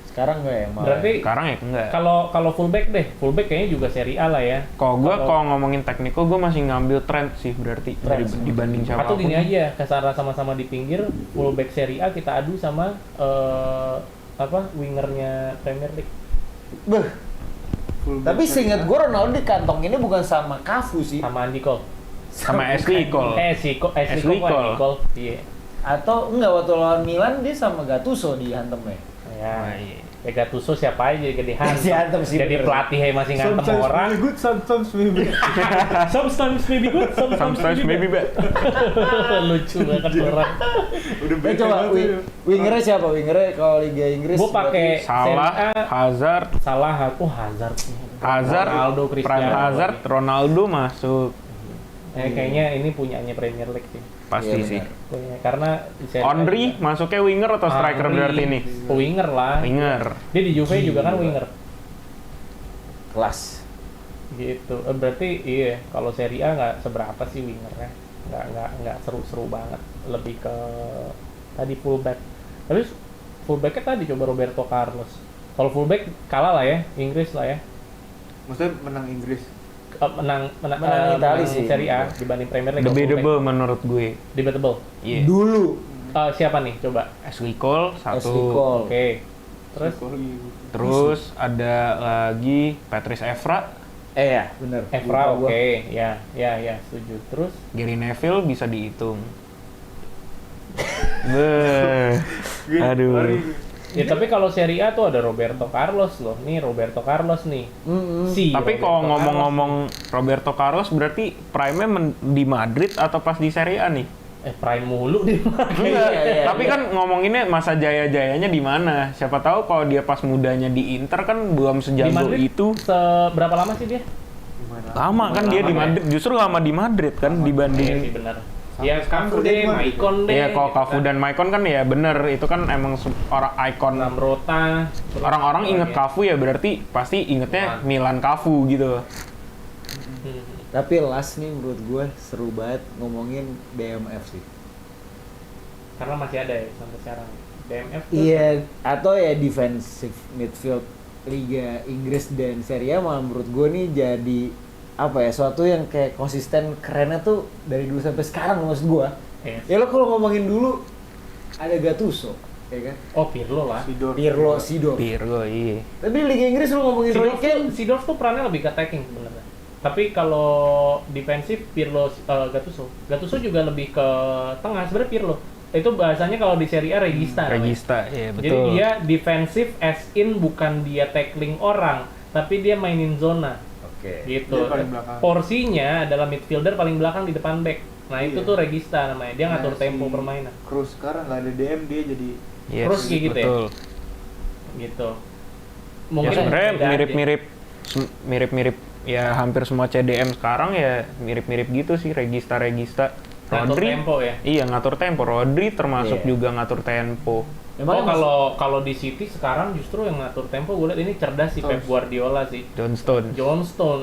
Sekarang nggak ya malah. Berarti Sekarang ya enggak. kalau fullback deh, fullback kayaknya juga Serie A lah ya. Kalau gue Kalau- kalau ngomongin teknikal gue masih ngambil trend sih berarti dibanding siapa Atau gini aja, kesana sama-sama di pinggir, fullback Serie A kita adu sama wingernya Premier League. Beuh. Fullback Tapi Serie seingat A. gue Ronaldo di kantong ini bukan sama Cafu sih. Sama Andy Cole. sama Ashley Cole. Ashley Cole. Ashley Cole. Andy Cole. Iya. Atau enggak waktu lawan Milan dia sama Gattuso dihantemnya. Ya. Wah, iya. Ya Gattuso siapa aja jadi Dihantem sih, Jadi bener. pelatih masih ngantem Sometimes orang. maybe good, sometimes maybe. Sometimes maybe good, Sometimes maybe bad. Lucu banget orang. Udah bete Coba banget ya. wingernya siapa? Wingernya kalau Liga Inggris. Gue pakai Salah, Serie A, Hazard, Hazard. Ronaldo, Cristiano. Hazard, Ronaldo masuk. Kayaknya ini punyanya Premier League sih. Pasti Iya, sih. benar. Punya, karena di Serie A Ondri juga- masuknya winger atau striker Henry, berarti nih? Winger lah. Winger. Dia di Juve juga kan winger. Kelas. Gitu. Berarti iya, kalau Serie A nggak seberapa sih wingernya. Nggak seru-seru banget. Lebih ke tadi fullback. Tapi fullbacknya tadi coba Roberto Carlos. Kalau fullback kalah lah ya, Inggris lah ya. Maksudnya menang Inggris. Menang Italia sih. Serie A dibanding Premier League. kalau Debatable menurut gue. fullback. Debatable. Iya. Dulu. Siapa nih? Coba. Ashley Cole satu. Ashley Cole. Oke. Terus Psikologi. Terus ada lagi Patrice Evra, Ya, bener. Evra, Lupa oke. gua. Ya, setuju. Terus Gary Neville bisa dihitung. Beuh. Gini, Aduh. lari. Ya tapi kalau Serie A tuh ada Roberto Carlos loh. Nih Roberto Carlos nih. Si Tapi Roberto kalau Carlos. ngomong-ngomong Roberto Carlos berarti prime-nya di Madrid atau pas di Serie A nih? Prime mulu dia. Enggak, Iya, tapi kan ngomonginnya masa jaya-jayanya di mana? Siapa tahu kalau dia pas mudanya di Inter kan belum Di sejago Madrid itu. seberapa lama sih dia? Lama kan dia di Madrid, justru lama di Madrid kan Iya dibanding. sih benar. Ya Cafu Cafu deh, deh, Maicon deh. Iya, kalau gitu Cafu kan. dan Maicon kan ya bener, itu kan emang orang ikon. Ramrota. terus Orang-orang apa inget lagi ya? Cafu ya berarti pasti ingetnya Milan Cafu gitu. Tapi last nih menurut gue seru banget ngomongin DMF sih. Karena masih ada ya sampai sekarang. DMF tuh Iya, atau ya defensive midfield Liga Inggris dan Serie A malah menurut gue nih jadi apa ya, suatu yang kayak konsisten kerennya tuh dari dulu sampai sekarang maksud gue. Iya. Ya lo kalau ngomongin dulu ada Gattuso, ya kan? Oh Pirlo lah. Pirlo, Seedorf. Pirlo, iya. Tapi di Liga Inggris lo ngomongin Roy Keane, Seedorf tuh perannya lebih ke attacking sebenarnya. Tapi kalau defensif Pirlo, Gattuso juga lebih ke tengah sebenarnya Pirlo. Itu bahasanya kalau di Serie A regista. namanya. Regista, iya betul. Jadi dia defensif as in bukan dia tackling orang, tapi dia mainin zona. Oke. Gitu. Dia paling belakang. Porsinya adalah midfielder paling belakang di depan back. Nah, itu Iya. tuh regista namanya. Dia ngatur Nah, tempo si permainan. Kroos sekarang nggak ada DM dia jadi Yes, Terus kayak gitu ya? betul. Gitu. Ya sebenarnya beda aja. mirip-mirip ya hampir semua CDM sekarang ya mirip-mirip gitu sih, regista. Ngatur Rodri, tempo ya. iya ngatur tempo. Rodri termasuk Iya. juga ngatur tempo. Oh, kalau di City sekarang justru yang ngatur tempo gue lihat ini cerdas sih Pep Stones. Guardiola sih. John Stones.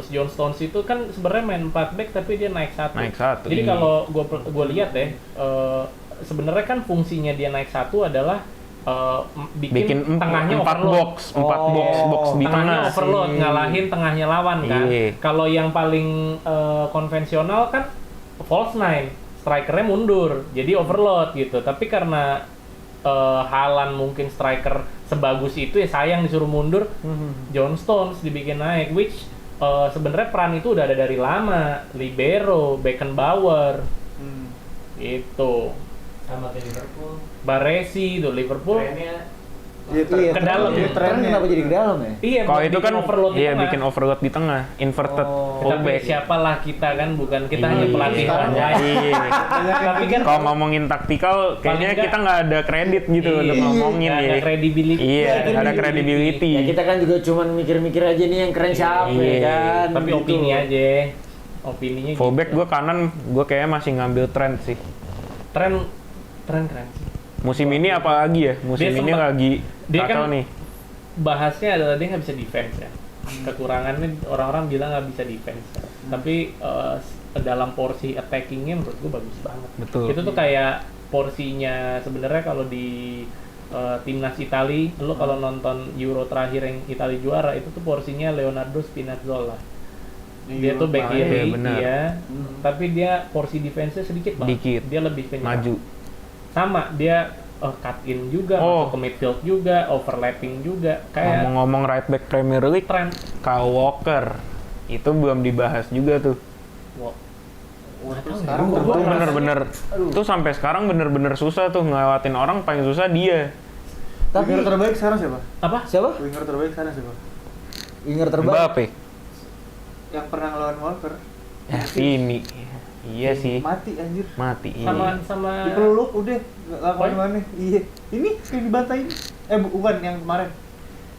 John Stones itu kan sebenarnya main 4 back tapi dia naik satu. Naik satu, Jadi iya. kalau gue lihat deh, sebenarnya kan fungsinya dia naik satu adalah bikin tengahnya 4 overload. box di Tengahnya tengah. overload, ngalahin tengahnya lawan kan. Iya. Kalau yang paling konvensional kan false nine, strikernya mundur, jadi overload gitu. Tapi karena Haaland mungkin striker sebagus itu ya sayang disuruh mundur, John Stones dibikin naik, which sebenarnya peran itu udah ada dari lama, libero, Beckenbauer, itu. Sama kayak Liverpool. Baresi tuh Liverpool. Trennya ke dalam ya? Trennya kenapa jadi ke dalam ya? Iya, Kalau buat itu bikin kan overload di iya tengah. bikin overload di tengah, inverted Tapi fullback. siapalah kita kan, bukan kita hanya Iya. pelatih orang lain. Iya. Tapi kan Kalau ngomongin taktikal, kayaknya nggak- kita nggak ada kredit gitu untuk ngomongin nggak ya. ada credibility. Iya, nggak ada credibility. Ya kita kan juga cuman mikir-mikir aja nih yang keren siapa Iya. ya kan. Tapi Gitu. opini aja. Opininya Fullback gitu. gue kanan, gue kayaknya masih ngambil Trent sih. Tren keren sih. Musim ini apa lagi ya? Musim Dia ini sempat- lagi dia kacau kan- nih. Bahasnya adalah dia nggak bisa defense ya. Kekurangannya orang-orang bilang nggak bisa defense. Tapi dalam porsi attackingnya menurut gue bagus banget. Betul. Itu tuh kayak porsinya sebenarnya kalau di timnas Itali, lo kalau nonton Euro terakhir yang Itali juara itu tuh porsinya Leonardo Spinazzola. Dia tuh back terakhir, kiri, iya, benar. dia, tapi dia porsi defense-nya sedikit banget. Dikit. Dia lebih ke nyerang. Maju. Sama, dia cut in juga, Oh. masuk ke midfield juga, overlapping juga, kayak Ngomong-ngomong right back Premier League, tren. Kyle Walker itu belum dibahas juga tuh. Wow. sekarang Gua Itu ngerasa- bener-bener, tuh sampai sekarang bener-bener susah tuh ngelewatin orang, paling susah dia. Tapi winger terbaik sekarang siapa? Apa? siapa? Winger terbaik sekarang siapa? Winger terbaik. Mbappe. Yang pernah ngelawan Walker. Ya, Vini. Iya sih. Mati anjir. Mati. Sama Dipeluk udah nggak Poin? kemana-mana. Iya. Ini yang dibantai. Bukan yang kemarin.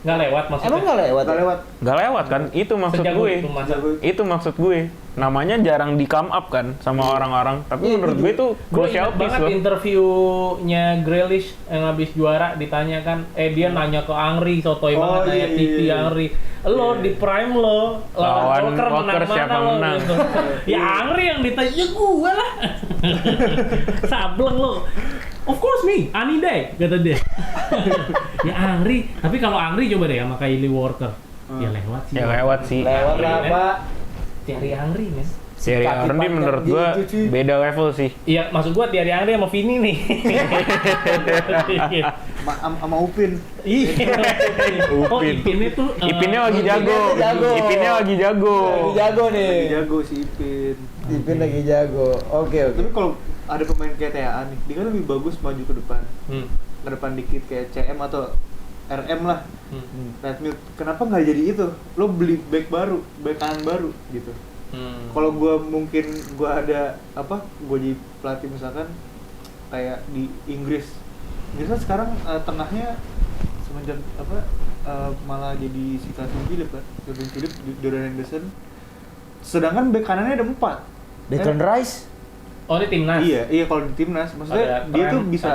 nggak lewat maksudnya. Emang nggak lewat? Nggak lewat. Gak lewat kan? Itu maksud Sejago gue. itu masa. Jago. Itu maksud gue. Namanya jarang di come up kan sama orang-orang. Tapi menurut gue itu Gue crucial ingat piece banget loh. interviewnya Grealish yang habis juara ditanyakan, dia nanya ke Angri, sotoy Oh, banget nanya iya, TV iya. Angri. Lo di prime lo Lawan Walker Walker menang siapa mana lo? menang? Gitu. Ya Angri yang ditanya, ya gue lah. Sableng lo. Of course me, Ani deh, kata dia. Ya Angri, tapi kalau Angri coba deh sama Kylie Walker. Ya lewat sih. Ya lewat sih. Lewat Angri, lah men. Pak. Thierry Angri, men. Thierry Kaki Henry panjang menurut gue gitu, cuy. beda level sih. Iya, maksud gua Thierry Angri sama Vini nih. Sama Upin. Iya. Oh, Upin. Ipin itu Ipinnya lagi jago. jago. Ipinnya lagi jago. Lagi jago nih. Lagi jago si Ipin. Ipin lagi jago. Oke. Tapi kalau ada pemain kayak TAA nih, dia kan lebih bagus maju ke depan. Hmm. Ke depan dikit kayak CM atau RM lah, Red Milk. Kenapa nggak jadi itu? Lo beli back baru, back kanan baru gitu. Kalau gue mungkin gue ada apa? Gue jadi pelatih misalkan kayak di Inggris. Inggris kan sekarang tengahnya semenjak apa? Malah jadi si Calvin Phillips, Jordan Henderson. Sedangkan back kanannya ada 4. Declan Rice. Oh ini timnas. Iya kalau di timnas maksudnya Ada dia tuh Trent, bisa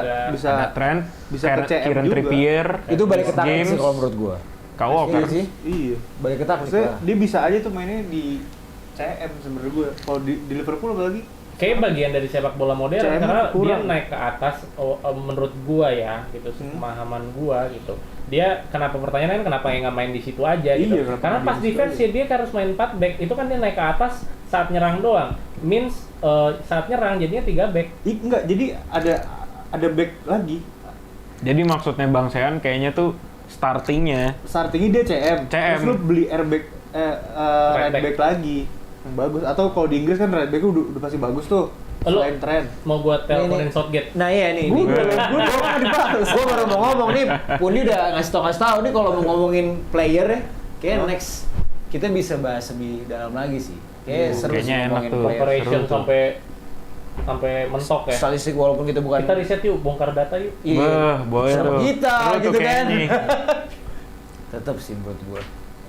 Ada Trent, bisa ke CM Kieran juga. Trippier, Itu balik ke taktik James, sih kalau menurut gua. Kyle Walker. Iya sih. Iya. Balik ke taktik Maksudnya lah. dia bisa aja tuh mainnya di CM sebenarnya gue. Kalau di Liverpool apalagi Kayak bagian dari sepak bola modern CM karena dia kurang. naik ke atas menurut gua ya gitu pemahaman gua gitu. Dia kenapa pertanyaannya kan kenapa nggak main di situ aja gitu. Iya, kenapa Karena di pas situ defense aja? ya dia harus main 4 back. Itu kan dia naik ke atas saat nyerang doang. Means saat nyerang jadinya 3 back. enggak, jadi ada back lagi. Jadi maksudnya Bang Sean kayaknya tuh startingnya Startingnya dia CM. CM. Terus lu beli right back. back lagi yang bagus. Atau kalau di Inggris kan right back udah pasti bagus tuh. Lu- Selain Trent. Mau gua teleponin Ini- Southgate. Nah iya nih. Gue nih. nggak dibahas. Gua baru mau ngomong nih, Pundi udah ngasih tau nih kalau mau ngomongin player ya, kayak next kita bisa bahas lebih dalam lagi sih. Kayak seru sih Kayaknya enak ngomongin tuh. player. Operation seru tuh. sampai mentok ya. Statistik walaupun kita bukan Kita riset yuk, bongkar data yuk. Beuh, boleh Sama tuh. kita Seru tuh gitu kan. kayaknya. Tetap sih menurut gua.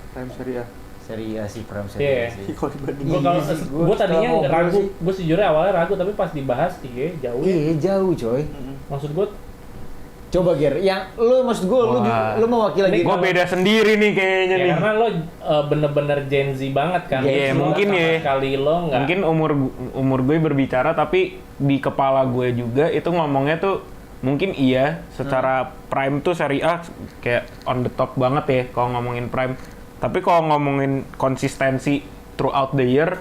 Time Serie A. Seri A sih Prime Seri Iya. A sih. Kalau dibandingin Gua kalau Iya, gua tadinya setelah ngobrol ragu, sih. gua sejujurnya awalnya ragu tapi pas dibahas iya jauh ya. Iya jauh coy. Maksud gua Coba Ger, yang lu maksud gua Wah. lu mewakili Ini gitu. Gue beda sendiri nih kayaknya ya nih. karena lo bener-bener Gen Z banget kan. Iya, Lo mungkin sama ya. sekali lo nggak. Mungkin umur gue berbicara tapi di kepala gue juga itu ngomongnya tuh mungkin iya secara prime tuh Serie A kayak on the top banget ya kalau ngomongin prime. Tapi kalau ngomongin konsistensi throughout the year,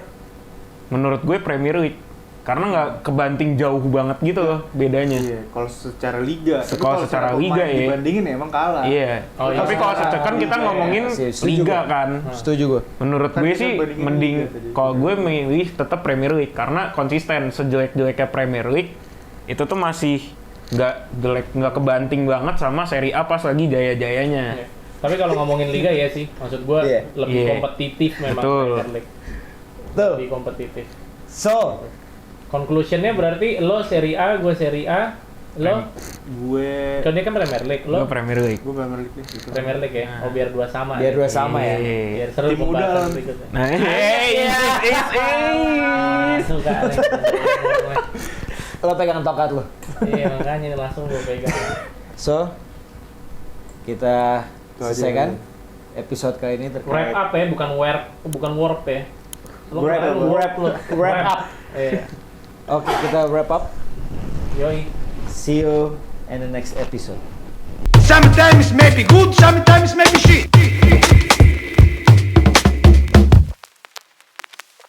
menurut gue Premier League karena nggak kebanting jauh banget gitu loh bedanya. Iya, kalau secara liga. Tapi Kalau secara pemain liga ya. dibandingin ya emang kalah. Iya. Oh, iya. Tapi kalau secara kan kita Liga, ngomongin iya. Setuju liga gua. kan. Setuju gua. Menurut Kan gue kita sih bandingin mending liga tadi. kalau gue milih tetap Premier League karena konsisten sejelek-jeleknya Premier League itu tuh masih nggak kebanting banget sama Serie A pas lagi jaya-jayanya. Iya. Tapi kalau ngomongin liga ya sih, maksud gua Iya. lebih Iya. kompetitif memang Betul. Premier League. Betul. Lebih kompetitif. So, Conclusionnya berarti lo Serie A, gue Serie A, lo Gue kalau dia kan Premier League, Gue lo Premier League. Premier League nih gitu. Premier League ya. Oh biar dua sama. biar dua sama ya. Biar seru Tim muda pembahasan lah. berikutnya. Nah, Suka nih. Lo pegang tokat lo. Iya makanya langsung gue pegang. So, kita Itu aja. selesaikan episode kali ini Wrap terkait up ya, bukan warp ya. Lo Wrap- kemarin wrap- lo. wrap up. Iya. Oke, kita wrap up. Yoi. See you in the next episode. Sometimes maybe good, sometimes maybe shit.